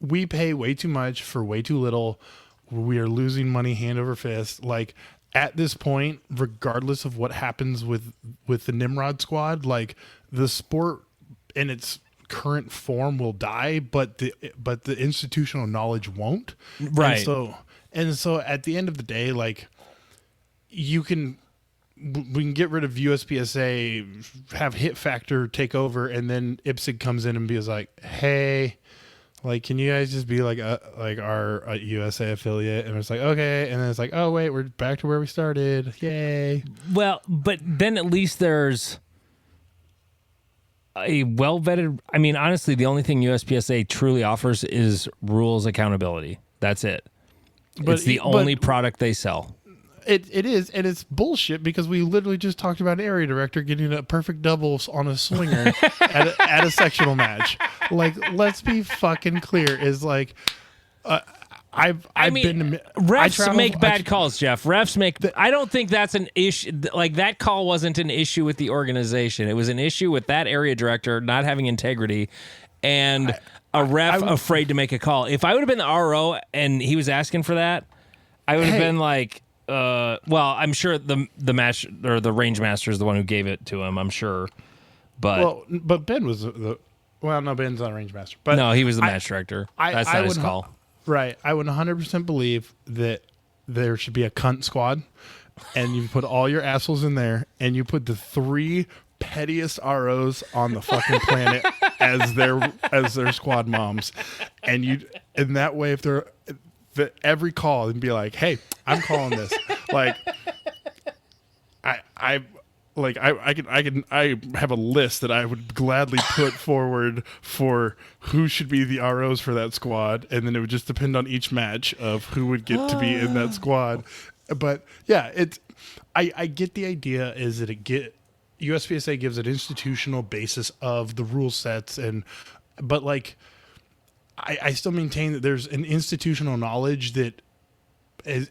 we pay way too much for way too little. We are losing money hand over fist. Like at this point, regardless of what happens with the Nimrod squad, like the sport in its current form will die, but the institutional knowledge won't. Right. And so at the end of the day, like we can get rid of USPSA, have Hit Factor take over, and then IPSC comes in and be like, hey, like, can you guys just be like our USA affiliate? And it's like, okay. And then it's like, oh wait, we're back to where we started. Yay. Well, but then at least there's a well-vetted, I mean, honestly, the only thing USPSA truly offers is rules accountability. That's it. It's the only product they sell. It is, and it's bullshit because we literally just talked about an area director getting a perfect doubles on a swinger at a sectional match. Like, let's be fucking clear. Is like, refs make bad calls, Jeff. Refs make. I don't think that's an issue. Like that call wasn't an issue with the organization. It was an issue with that area director not having integrity and a ref afraid to make a call. If I would have been the RO and he was asking for that, I would have been like, well, I'm sure the match or the range master is the one who gave it to him. I'm sure, but Ben was the Well, no, Ben's not a range master, but No, he was the match director. That's not his call. Right. I would 100% believe that there should be a cunt squad, and you put all your assholes in there, and you put the 3 pettiest ROs on the fucking planet as their squad moms, and that way, if they're every call and be like, hey, I'm calling this, like I have a list that I would gladly put forward for who should be the ROs for that squad, and then it would just depend on each match of who would get to be in that squad. But yeah, I get the idea is that USPSA gives an institutional basis of the rule sets, but like I still maintain that there's an institutional knowledge that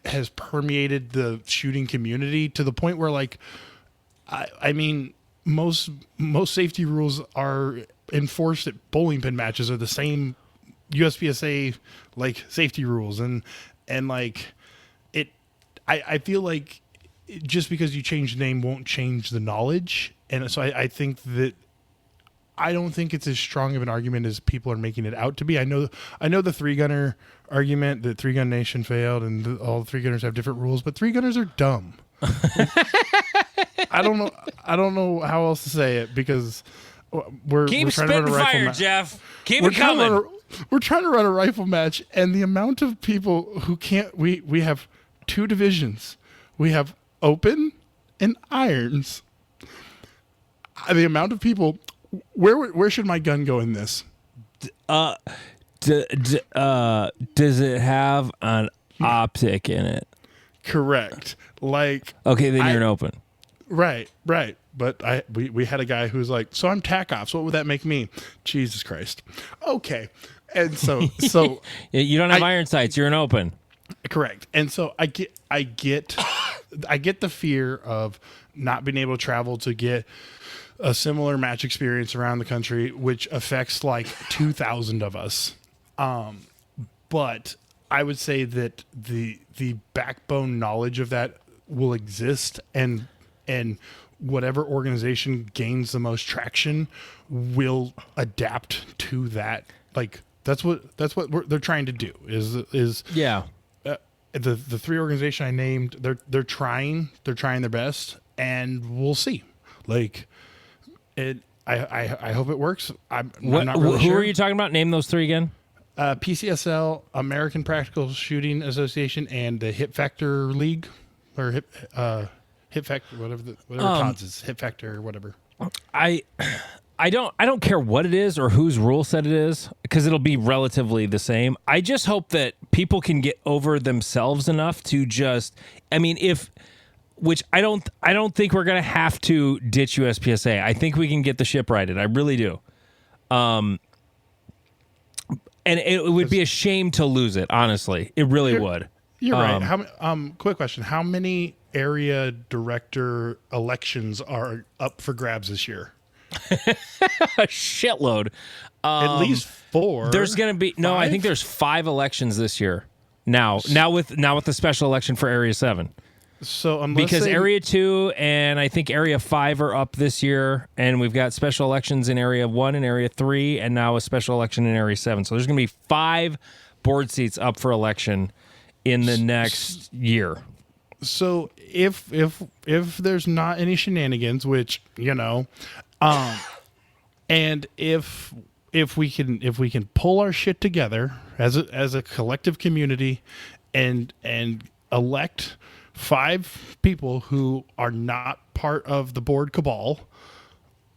has permeated the shooting community to the point where, like, I mean, most safety rules are enforced at bowling pin matches are the same USPSA like safety rules, and like it. I feel like just because you change the name won't change the knowledge, and so I think that. I don't think it's as strong of an argument as people are making it out to be. I know the 3-gunner argument that 3-gun nation failed and all the 3-gunners have different rules, but 3-gunners are dumb. I don't know how else to say it, because we're trying to run a rifle match. Jeff. Keep it coming. We're trying to run a rifle match, and the amount of people who can't. We have 2 divisions. We have open and irons. The amount of people. Where should my gun go in this? Does it have an optic in it? Correct. Like, okay, then you're an open. Right. But we had a guy who was like, so I'm tack offs. What would that make me? Jesus Christ. Okay. And so you don't have iron sights. You're an open. Correct. And so I get the fear of not being able to travel to get a similar match experience around the country, which affects like 2,000 of us. But I would say that the backbone knowledge of that will exist, and whatever organization gains the most traction will adapt to that. Like that's what they're trying to do. Is yeah. The 3 organization I named, they're trying their best, and we'll see. Like. I hope it works. I'm not really sure. Who are you talking about? Name those 3 again. PCSL, American Practical Shooting Association, and the Hip Factor League, or Hip Factor, whatever Todd's is, Hip Factor or whatever. I don't care what it is or whose rule set it is, because it'll be relatively the same. I just hope that people can get over themselves enough to just. I mean, which I don't think we're gonna have to ditch USPSA. I think we can get the ship righted. I really do. And it would be a shame to lose it. Honestly, it really would. You're right. Quick question: how many area director elections are up for grabs this year? A shitload. At least 4. There's gonna be 5? I think there's 5 elections this year. Now with the special election for Area 7. So because Area 2 and I think Area 5 are up this year, and we've got special elections in Area 1 and Area 3, and now a special election in Area 7. So there's going to be 5 board seats up for election in the next year. So if there's not any shenanigans, which and if we can pull our shit together as a collective community and elect 5 people who are not part of the board cabal,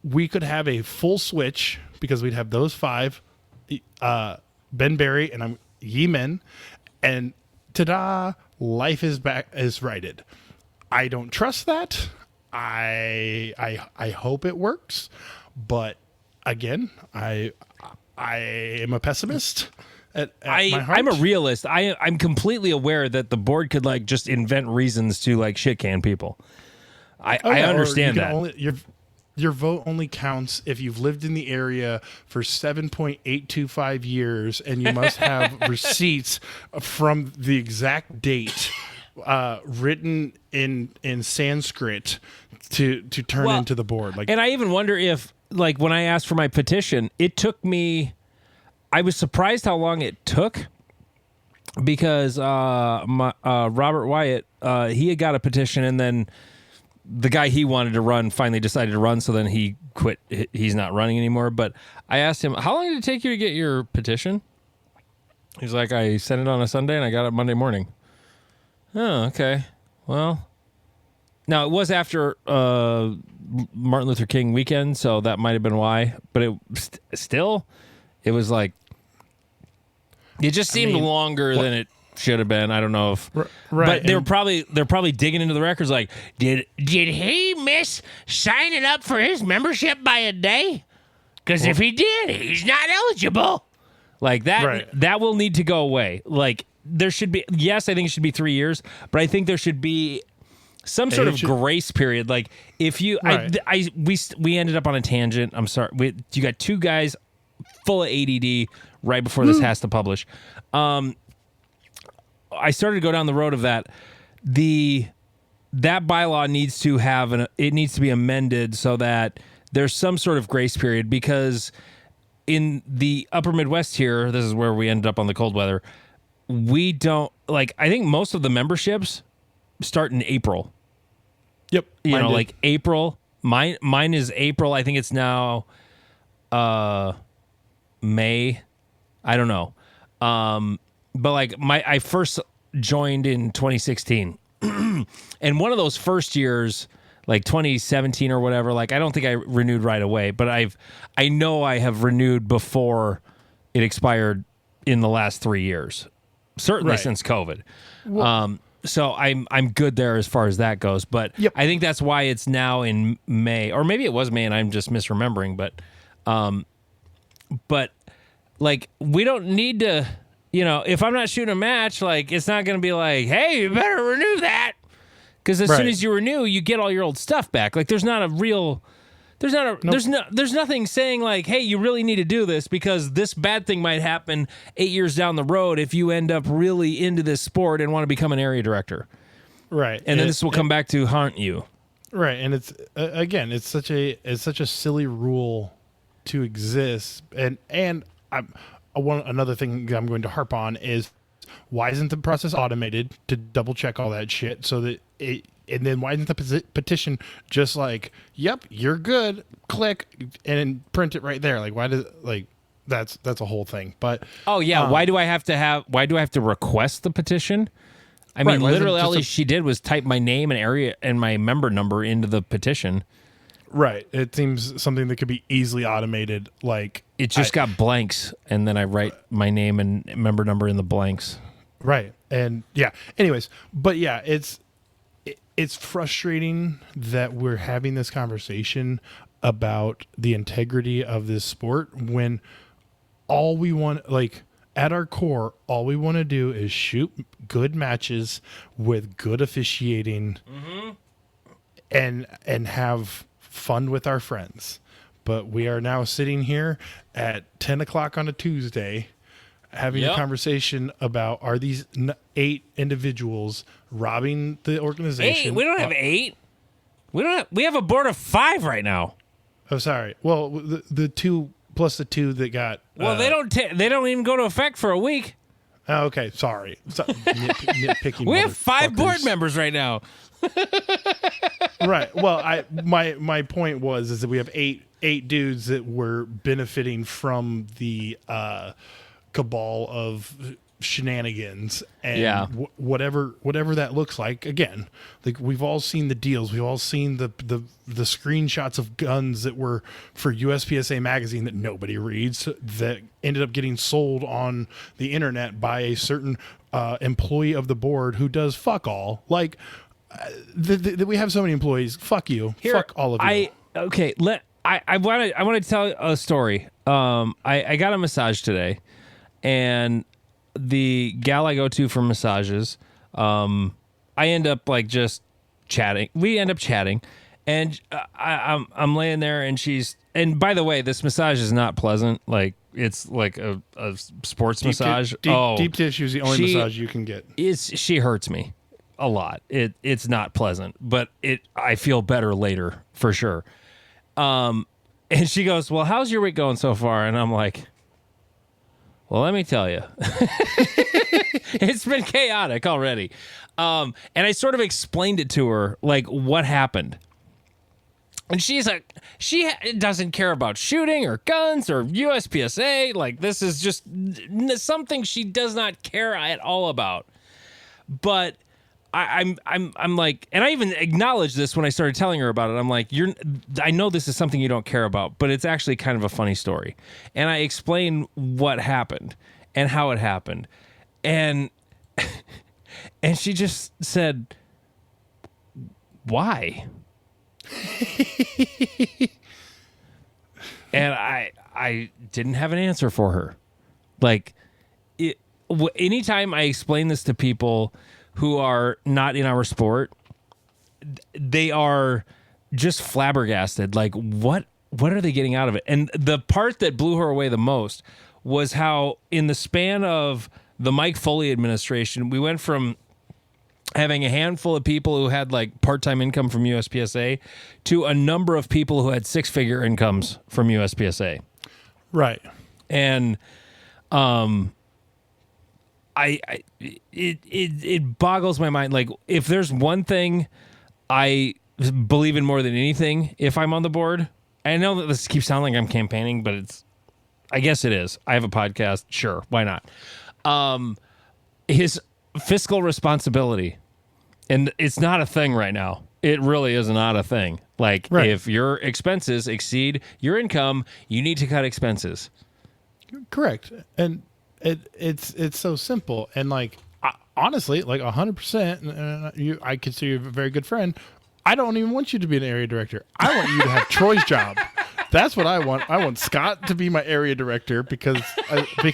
we could have a full switch, because we'd have those 5, Ben Barry and Yemen, and ta-da, life is righted. I don't trust that. I hope it works, but again, I am a pessimist. I'm a realist. I'm completely aware that the board could like just invent reasons to like shit can people. I understand that. Your vote only counts if you've lived in the area for 7.825 years, and you must have receipts from the exact date written in Sanskrit to turn into the board. Like, and I even wonder if like when I asked for my petition, it took me. I was surprised how long it took because Robert Wyatt he had got a petition, and then the guy he wanted to run finally decided to run, so then he quit. He's not running anymore. But I asked him, how long did it take you to get your petition? He's like, I sent it on a Sunday and I got it Monday morning. Oh, okay. Well, now it was after Martin Luther King weekend, so that might have been why. But it still, it was like, it just seemed longer than it should have been. I don't know if right. But they're probably digging into the records like, did he miss signing up for his membership by a day? Because if he did, he's not eligible. Like that that will need to go away. Like there should be, yes, I think it should be 3 years, but I think there should be some sort of grace period. Like if you we ended up on a tangent. I'm sorry. You got two guys full of ADD right before this has to publish. I started to go down the road of that. That bylaw needs to it needs to be amended so that there's some sort of grace period, because in the upper Midwest here, this is where we ended up on the cold weather. We don't I think most of the memberships start in April. Yep. You know, like April. Mine is April. I think it's now May. I don't know. But like I first joined in 2016. And one of those first years, like 2017 or whatever, like I don't think I renewed right away, but I know I have renewed before it expired in the last 3 years. Certainly since COVID. Well, so I'm good there as far as that goes, but I think that's why it's now in May, or maybe it was May and I'm just misremembering, but like we don't need to, you know, if I'm not shooting a match, like it's not going to be like, hey, you better renew that. Because as soon as you renew, you get all your old stuff back. Like there's nothing saying like, hey, you really need to do this because this bad thing might happen 8 years down the road if you end up really into this sport and want to become an area director. Right. And then this will come back to haunt you. Right. And it's again, it's such a silly rule to exist. And another thing I'm going to harp on is, why isn't the process automated to double check all that shit so that and then why isn't the petition just like, yep, you're good, click, and print it right there? Like, why does that's a whole thing. But why do I have to request the petition? I mean, literally all she did was type my name and area and my member number into the petition. Right. It seems something that could be easily automated. Like it just got blanks, and then I write my name and member number in the blanks. Right. And anyways, but it's frustrating that we're having this conversation about the integrity of this sport when all we want, like at our core, all we want to do is shoot good matches with good officiating and have fun with our friends. But we are now sitting here at 10 o'clock on a Tuesday having a conversation about, are these 8 individuals robbing the organization? 8? We don't have 8. We have a board of 5 right now. Oh, sorry. Well, the 2 plus the 2 that got. Well, they don't even go to effect for a week. Oh, okay. Sorry. Nitpicking. We have 5 board members right now. Right. Well, my point was that we have eight dudes that were benefiting from the cabal of shenanigans and whatever that looks like. Again, like we've all seen the deals, we've all seen the screenshots of guns that were for USPSA magazine that nobody reads, that ended up getting sold on the internet by a certain employee of the board who does fuck all. Like we have so many employees. Fuck you. Fuck all of you. I want to tell a story. I got a massage today, and the gal I go to for massages, I end up like just chatting. We end up chatting, and I'm laying there, and by the way, this massage is not pleasant. Like it's like a sports massage. Deep tissue is the only massage you can get. She hurts me a lot. It's not pleasant, but I feel better later for sure. And she goes, well, how's your week going so far? And I'm like, well, let me tell you, it's been chaotic already. And I sort of explained it to her, like what happened. And she's like, doesn't care about shooting or guns or USPSA. Like, this is just something she does not care at all about. But I'm like, and I even acknowledged this when I started telling her about it. I'm like, I know this is something you don't care about, but it's actually kind of a funny story. And I explained what happened and how it happened. And she just said, why? And I didn't have an answer for her. Like, anytime I explain this to people who are not in our sport, they are just flabbergasted. Like, what are they getting out of it? And the part that blew her away the most was how in the span of the Mike Foley administration, we went from having a handful of people who had like part-time income from USPSA to a number of people who had six-figure incomes from USPSA. Right. And it boggles my mind. Like, if there's one thing I believe in more than anything, if I'm on the board, I know that this keeps sounding like I'm campaigning, but I guess it is. I have a podcast. Sure. Why not? His fiscal responsibility. And it's not a thing right now. It really is not a thing. Like, right. If your expenses exceed your income, you need to cut expenses. Correct. And it's so simple. And like, honestly, like 100%, I consider you a very good friend. I don't even want you to be an area director. I want you to have Troy's job. That's what I want. I want Scott to be my area director because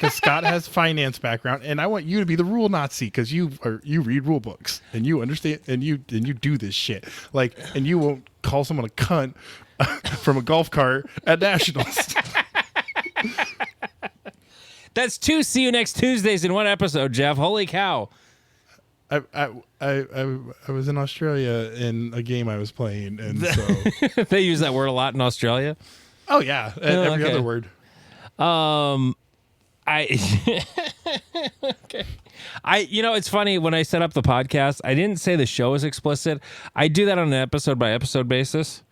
Scott has finance background, and I want you to be the rule Nazi because you read rule books and you understand and you do this shit. Like, and you won't call someone a cunt from a golf cart at nationals. That's 2 See You Next Tuesdays in one episode, Jeff. Holy cow. I was in Australia in a game I was playing, and so they use that word a lot in Australia. Oh yeah, every other word. Okay. It's funny, when I set up the podcast, I didn't say the show is explicit. I do that on an episode by episode basis.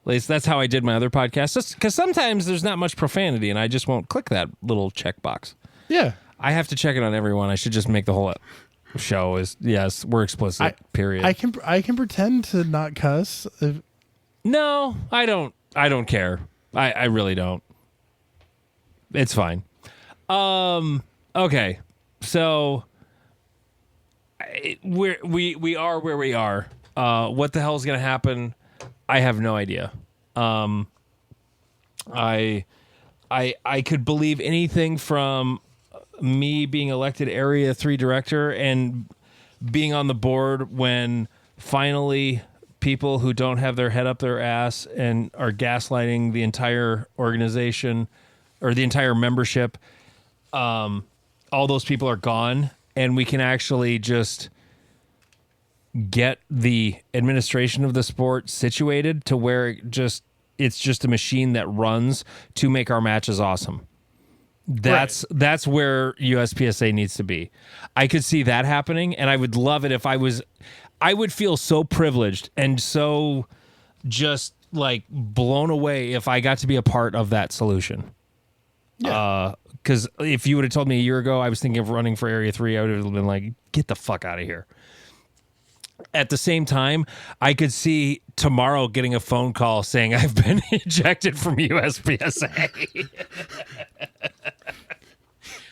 At least that's how I did my other podcast. Just because sometimes there's not much profanity, and I just won't click that little checkbox. Yeah, I have to check it on everyone. I should just make the whole show is yes, we're explicit. Period. I can pretend to not cuss. No, I don't. I don't care. I really don't. It's fine. Okay. So we are where we are. What the hell is going to happen? I have no idea. I could believe anything from me being elected Area 3 director and being on the board when finally people who don't have their head up their ass and are gaslighting the entire organization or the entire membership, all those people are gone, and we can actually just get the administration of the sport situated to where it's just a machine that runs to make our matches awesome. That's where USPSA needs to be. I could see that happening, and I would love it if I would feel so privileged and so just like blown away if I got to be a part of that solution. Yeah. Because if you would have told me a year ago I was thinking of running for Area 3, I would have been like, get the fuck out of here. At the same time, I could see tomorrow getting a phone call saying I've been ejected from USPSA.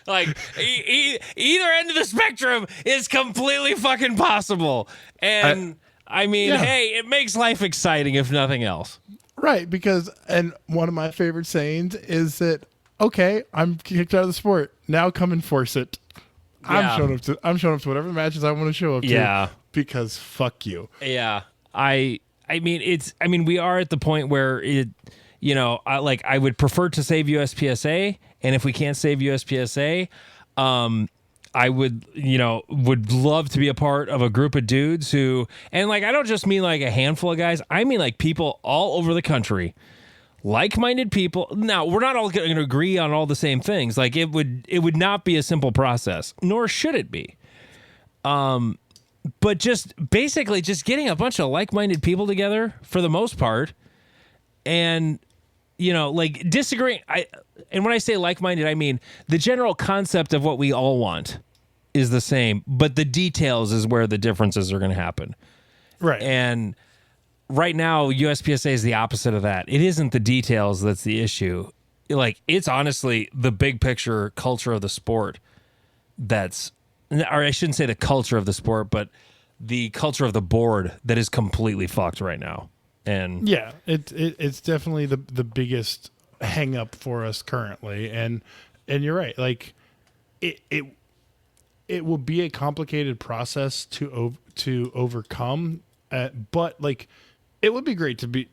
Like, either end of the spectrum is completely fucking possible. And hey, it makes life exciting if nothing else. Right, because, and one of my favorite sayings is that, okay, I'm kicked out of the sport. Now come and force it. Yeah. I'm showing up to whatever matches I want to show up to. Yeah. Because fuck you. Yeah. I mean, we are at the point where I would prefer to save USPSA, and if we can't save USPSA, I would love to be a part of a group of dudes who, and like, I don't just mean like a handful of guys, I mean like people all over the country, like-minded people. Now, we're not all going to agree on all the same things. Like it would not be a simple process, nor should it be. But just basically just getting a bunch of like-minded people together for the most part, and like disagreeing. And when I say like-minded, I mean the general concept of what we all want is the same, but the details is where the differences are going to happen. Right. And right now, USPSA is the opposite of that. It isn't the details that's the issue. Like, it's honestly the big picture culture of the sport that's, or I shouldn't say the culture of the sport, but the culture of the board that is completely fucked right now. And yeah, it's definitely the biggest hang up for us currently. And you're right. Like, it will be a complicated process to overcome, but like it would be great to be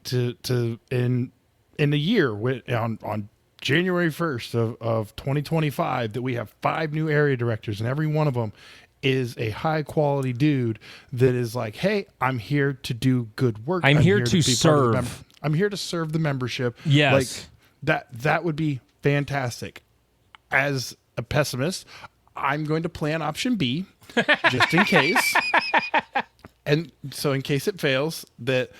in a year on January 1st of 2025 that we have 5 new area directors, and every one of them is a high quality dude that is like, hey, I'm here to do good work. I'm here to serve. I'm here to serve the membership. Yes, like that would be fantastic. As a pessimist, I'm going to plan option B just in case. And so in case it fails, that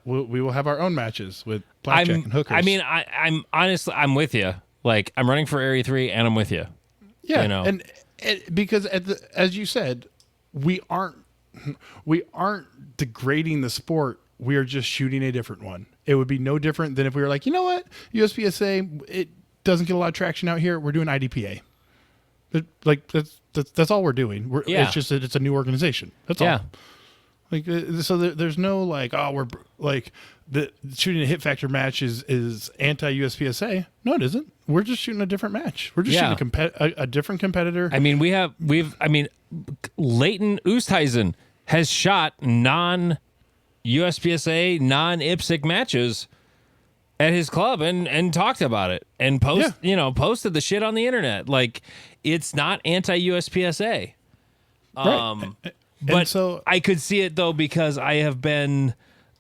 we will have our own matches with blackjack and hookers. I mean, I'm honestly, I'm with you. Like, I'm running for Area 3 and I'm with you. Yeah. And because as you said, we aren't degrading the sport. We are just shooting a different one. It would be no different than if we were like, you know what, USPSA, it doesn't get a lot of traction out here. We're doing IDPA. Like that's all we're doing. It's just that it's a new organization. That's all. Like so, there's no like, oh, we're like the shooting a hit factor match is anti USPSA. No, it isn't. We're just shooting a different match. We're just shooting a different competitor. I mean, Leighton Oosthuizen has shot non-USPSA, non-IPSC matches at his club and talked about it and posted the shit on the internet. Like, it's not anti-USPSA. Right. But so I could see it though, because I have been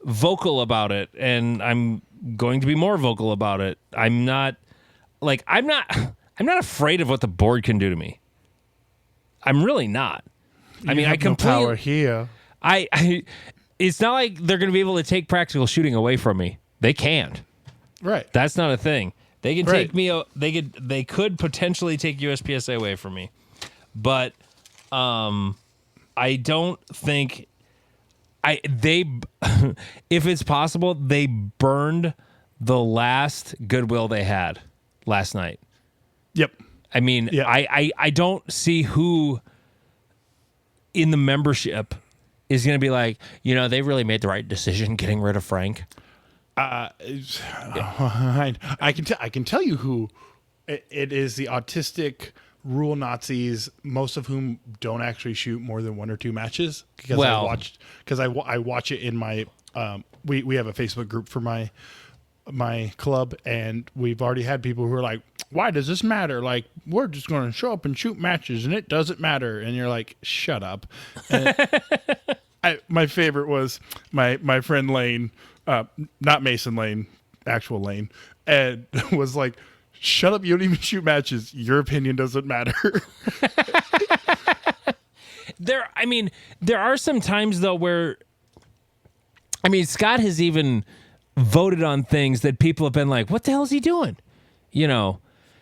vocal about it, and I'm going to be more vocal about it. I'm not afraid of what the board can do to me. I'm really not. I mean, I completely power here. I it's not like they're going to be able to take practical shooting away from me. They can't. Right. That's not a thing. They can take me. They could potentially take USPSA away from me, but I don't think if it's possible, they burned the last goodwill they had last night. Yep. I mean, I don't see who in the membership is going to be like, they really made the right decision getting rid of Frank. I can tell you who it is. The autistic rule Nazis, most of whom don't actually shoot more than 1 or 2 matches. Because I watch it in my we have a Facebook group for my club, and we've already had people who are like, why does this matter? Like, we're just going to show up and shoot matches and it doesn't matter. And you're like, shut up. And my favorite was my friend Lane, not Mason Lane, actual Lane, and was like, shut up, you don't even shoot matches. Your opinion doesn't matter. There are some times though where, Scott has even voted on things that people have been like, what the hell is he doing?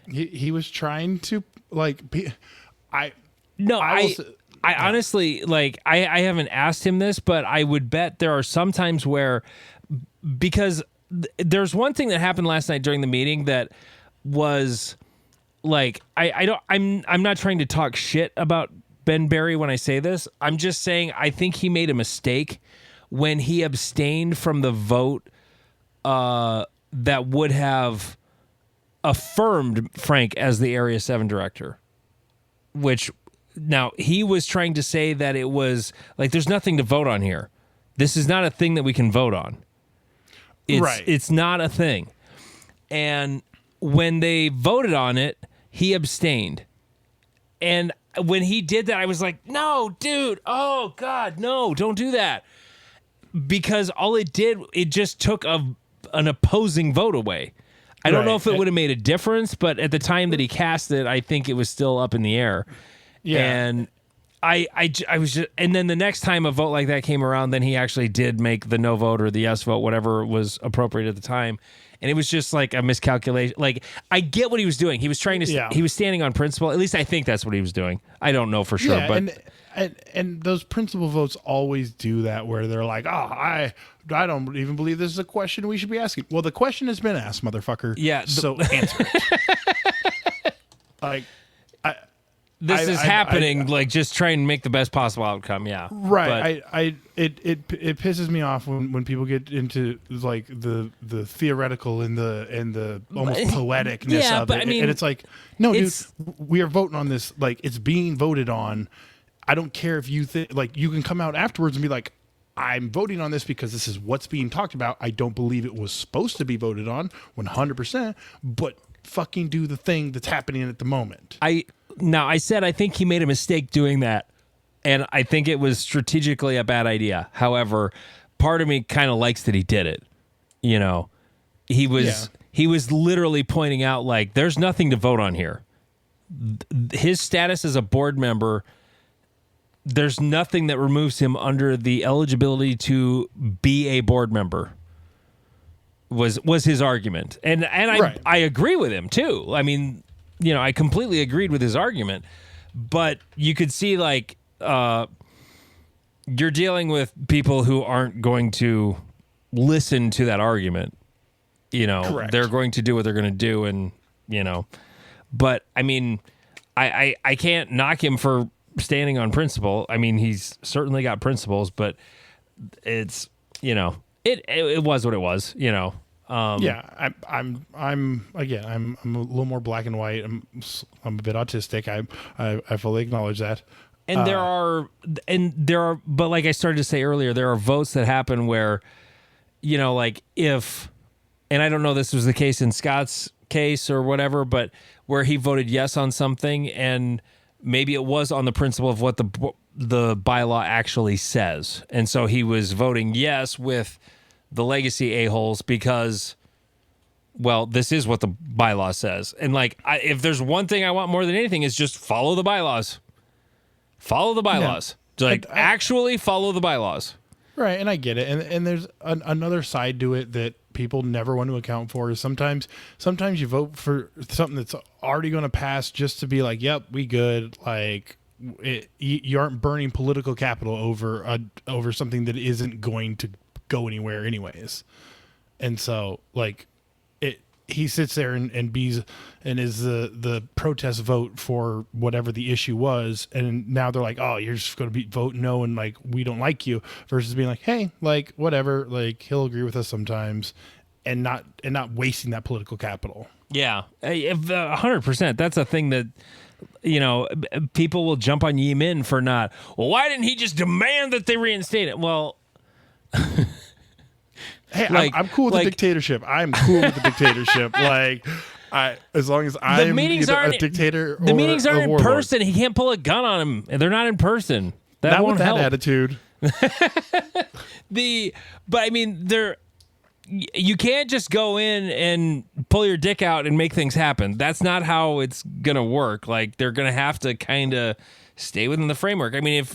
He was trying to honestly, like, I haven't asked him this, but I would bet there are some times where, because there's one thing that happened last night during the meeting that was like, I'm not trying to talk shit about Ben Berry when I say this. I'm just saying I think he made a mistake when he abstained from the vote that would have affirmed Frank as the Area 7 director, which now he was trying to say that it was like, there's nothing to vote on here. This is not a thing that we can vote on. It's not a thing. And when they voted on it, he abstained. And when he did that, I was like, no, dude. Oh, God, no, don't do that. Because all it did, it just took a an opposing vote away. I don't know if it Right. would have made a difference, but at the time that he cast it, I think it was still up in the air. Yeah. And I was just, and then the next time a vote like that came around, then he actually did make the no vote or the yes vote, whatever was appropriate at the time. And it was just like a miscalculation. Like, I get what he was doing. He was trying to, Yeah. he was standing on principle. At least I think that's what he was doing. I don't know for sure, Yeah, but and those principal votes always do that, where they're like, "Oh, I don't even believe this is a question we should be asking." Well, the question has been asked, motherfucker. Yeah, so answer it. Like, this is happening. Like, just try and make the best possible outcome. Yeah, right. But, It pisses me off when people get into like the theoretical and the almost poeticness yeah, of but it, I mean, and it's like, no, dude, it's- we are voting on this. Like, it's being voted on. I don't care if you think, like, you can come out afterwards and be like, I'm voting on this because this is what's being talked about. I don't believe it was supposed to be voted on 100%, but fucking do the thing that's happening at the moment. I said I think he made a mistake doing that, and I think it was strategically a bad idea. However, part of me kind of likes that he did it. You know, he was literally pointing out, like, there's nothing to vote on here. His status as a board member, there's nothing that removes him under the eligibility to be a board member. Was his argument, and Right. I agree with him too. I mean, you know, I completely agreed with his argument, but you could see, like, you're dealing with people who aren't going to listen to that argument. You know, Correct. They're going to do what they're going to do, and you know, but I mean, I can't knock him for standing on principle. I mean, he's certainly got principles, but it's, you know, it was what it was, you know. Yeah, I'm again, I'm a little more black and white. I'm a bit autistic. I fully acknowledge that. And there are, but like I started to say earlier, there are votes that happen where, you know, like if, and I don't know, this was the case in Scott's case or whatever, but where he voted yes on something, and maybe it was on the principle of what the bylaw actually says, and so he was voting yes with the legacy a-holes because, well, this is what the bylaw says. And like, if there's one thing I want more than anything, is just follow the bylaws. Follow the bylaws. Like, actually follow the bylaws. Right, and I get it. And there's another side to it that people never want to account for, is sometimes you vote for something that's already going to pass just to be like, yep, we good. Like, you aren't burning political capital over something that isn't going to go anywhere anyways. And so, like, he sits there and is the protest vote for whatever the issue was, and now they're like, oh, you're just going to vote no, and like, we don't like you, versus being like, hey, like, whatever, like, he'll agree with us sometimes, and not wasting that political capital. Yeah, 100%. That's a thing that, you know, people will jump on Yi Min for not, well, why didn't he just demand that they reinstate it? Well, hey, like, I'm cool with the dictatorship. I'm cool with the dictatorship. Like, as long as I'm either a dictator or the meetings aren't a in warlord. person. He can't pull a gun on him. They're not in person. That Not won't with that help. attitude. But I mean, you can't just go in and pull your dick out and make things happen. That's not how it's gonna work. Like, they're gonna have to kind of stay within the framework. I mean,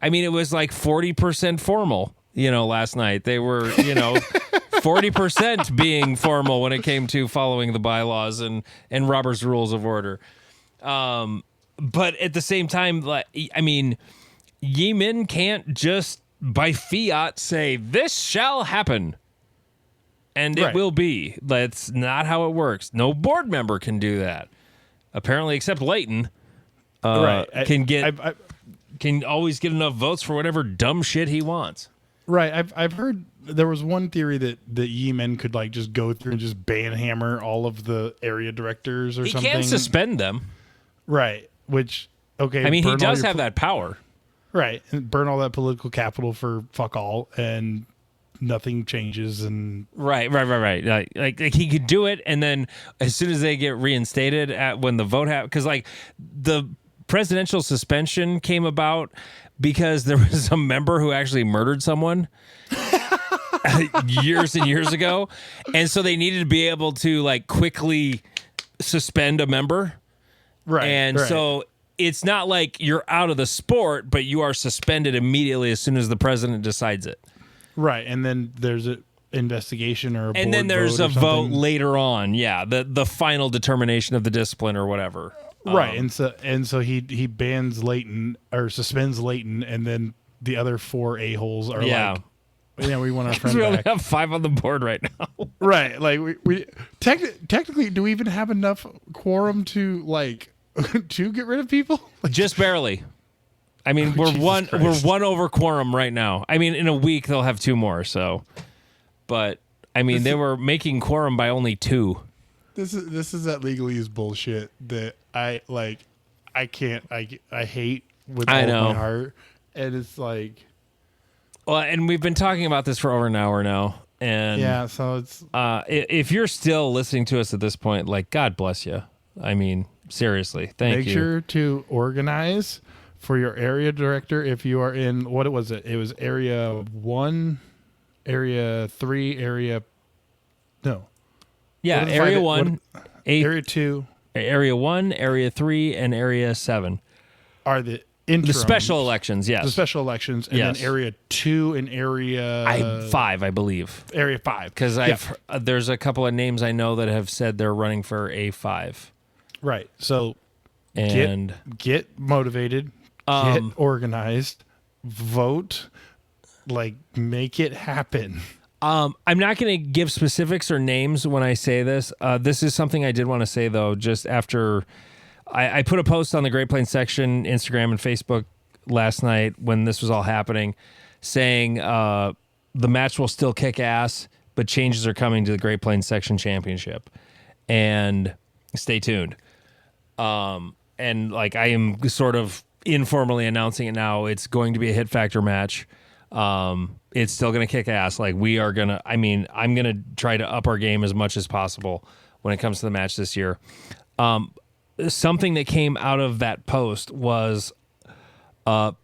it was like 40% formal. You know, last night they were, you know, 40% being formal when it came to following the bylaws and Robert's Rules of Order. But at the same time, like, I mean, Yi Min can't just by fiat say this shall happen. And it Right. will be. That's not how it works. No board member can do that. Apparently, except Leighton, Right. can always get enough votes for whatever dumb shit he wants. Right. I've heard there was one theory that Yi Min could, like, just go through and just banhammer all of the area directors or He something. can suspend them. Right. Which, okay. I mean, he burn all does your have that power. Right. And burn all that political capital for fuck all, and nothing changes. And Right. Like he could do it, and then as soon as they get reinstated when the vote happens, because like the presidential suspension came about because there was a member who actually murdered someone. years and years ago. And so they needed to be able to like quickly suspend a member. Right. And so it's not like you're out of the sport, but you are suspended immediately as soon as the president decides it. Right. And then there's an investigation or a and then board there's a vote or vote something. later on. Yeah, the final determination of the discipline or whatever. Right. And so he bans Leighton or suspends Leighton, and then the other 4 a-holes are like, yeah, we want our friend We only back. have 5 on the board right now. Right. Like we technically, do we even have enough quorum to like to get rid of people? Like, Just barely. I mean, Jesus we're Christ. one over quorum right now. I mean, in a week they'll have 2 more. So, but I mean, they were making quorum by only 2. This is that legalese bullshit that I like. I can't. I hate with all know. of my heart, and it's like, Well, and we've been talking about this for over an hour now. And yeah. So it's if you're still listening to us at this point, like, God bless you. I mean, seriously, thank you. Make sure to organize for your area director if you are in, what was it? It was area 1, area 3, area, no. Yeah, What are the area five- 1, Area 2 area 1, area 3, and area 7. are the interim. The special elections, yes. The special elections, and Yes. then area 2 and area 5, I believe. area 5. Because there's a couple of names I know that have said they're running for A5. Right. So And get motivated, get organized, vote, like make it happen. I'm not going to give specifics or names when I say this. This is something I did want to say, though, just after I put a post on the Great Plains section, Instagram and Facebook last night when this was all happening, saying the match will still kick ass, but changes are coming to the Great Plains section championship. And stay tuned. And like I am sort of informally announcing it now. It's going to be a hit factor match. It's still going to kick ass. Like I'm going to try to up our game as much as possible when it comes to the match this year. Something that came out of that post was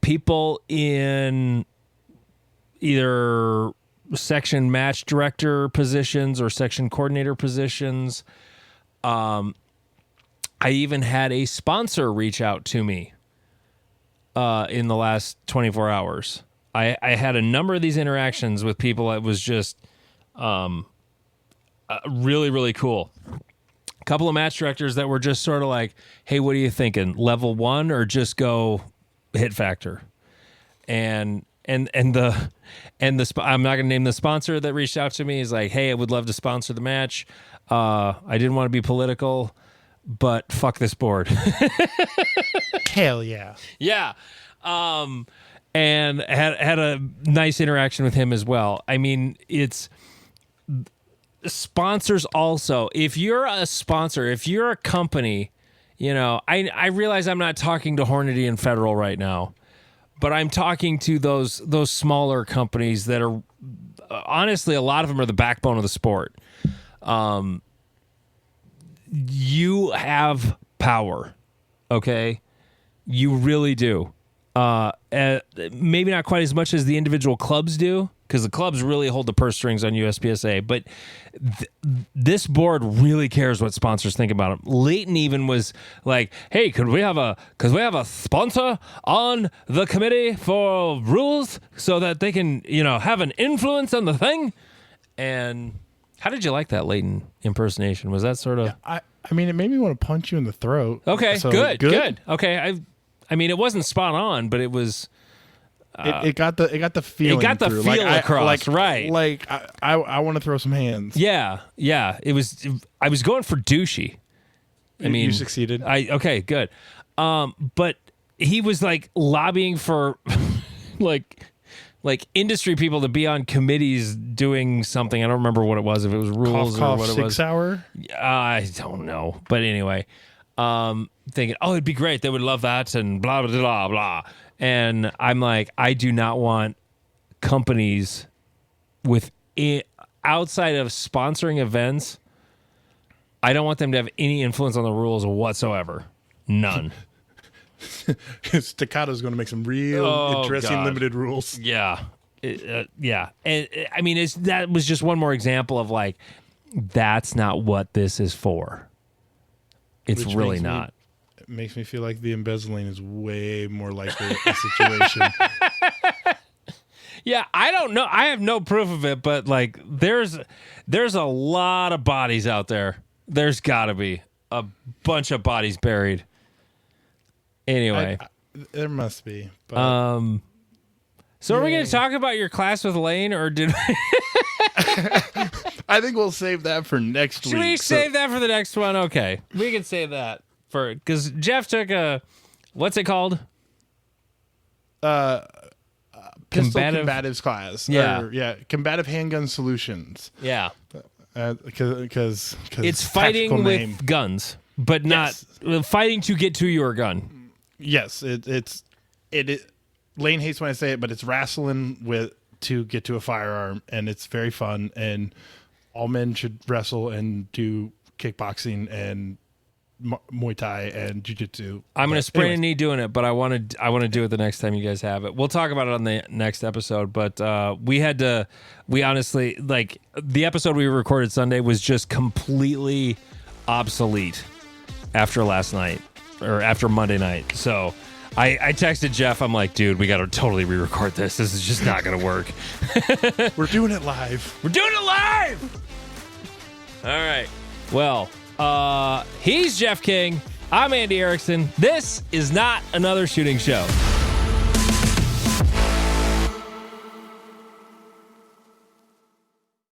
people in either section match director positions or section coordinator positions. I even had a sponsor reach out to me in the last 24 hours. I had a number of these interactions with people that was just really, really cool. A couple of match directors that were just sort of like, hey, what are you thinking? Level 1 or just go hit factor? And I'm not going to name the sponsor that reached out to me. He's like, hey, I would love to sponsor the match. I didn't want to be political, but fuck this board. Hell yeah. Yeah. And had a nice interaction with him as well. I mean, it's sponsors also. If you're a sponsor, if you're a company, you know, I realize I'm not talking to Hornady and Federal right now, but I'm talking to those smaller companies that are honestly, a lot of them are the backbone of the sport. You have power, okay? You really do. Maybe not quite as much as the individual clubs do, because the clubs really hold the purse strings on USPSA, but this board really cares what sponsors think about them. Leighton even was like, hey, could we have a sponsor on the committee for rules so that they can, you know, have an influence on the thing? And how did you like that Leighton impersonation? Was that sort of... I mean, it made me want to punch you in the throat. Okay, So, good. Okay, I mean, it wasn't spot on, but it was... It got the feeling. It got the through. feel across, right? Like I want to throw some hands. Yeah. It was. I was going for douchey. I mean, you succeeded. Okay, good. But he was like lobbying for like industry people to be on committees doing something. I don't remember what it was. If it was rules Cough, or what it 6 was. hour. I don't know. But anyway, thinking, oh, it'd be great. They would love that, and blah blah blah blah. And I'm like, I do not want companies outside of sponsoring events. I don't want them to have any influence on the rules whatsoever. None. Staccato's going to make some real interesting God. limited rules. Yeah. Yeah. And I mean, that was just one more example of like, that's not what this is for. It's Which really makes not. It makes me feel like the embezzling is way more likely a situation. Yeah, I don't know. I have no proof of it, but like there's a lot of bodies out there. There's got to be a bunch of bodies buried. Anyway, There must be. But so are we going to talk about your class with Lane, or did we? I think we'll save that for next week. Should we save that for the next one? Okay, we can save that for because Jeff took a what's it called? Pistol combatives class. Yeah. Combative handgun solutions. Yeah, Because it's fighting with guns, but not fighting to get to your gun. Yes, it. Lane hates when I say it, but it's wrestling to get to a firearm, and it's very fun. And all men should wrestle and do kickboxing and Muay Thai and jiu-jitsu. I'm going to sprain a knee doing it, but I want to do it the next time you guys have it. We'll talk about it on the next episode, but we honestly, like, the episode we recorded Sunday was just completely obsolete after last night, or after Monday night. So I texted Jeff. I'm like, dude, we got to totally re-record this. This is just not going to work. We're doing it live. We're doing it live! All right. Well, he's Jeff King. I'm Andy Erickson. This is Not Another Shooting Show.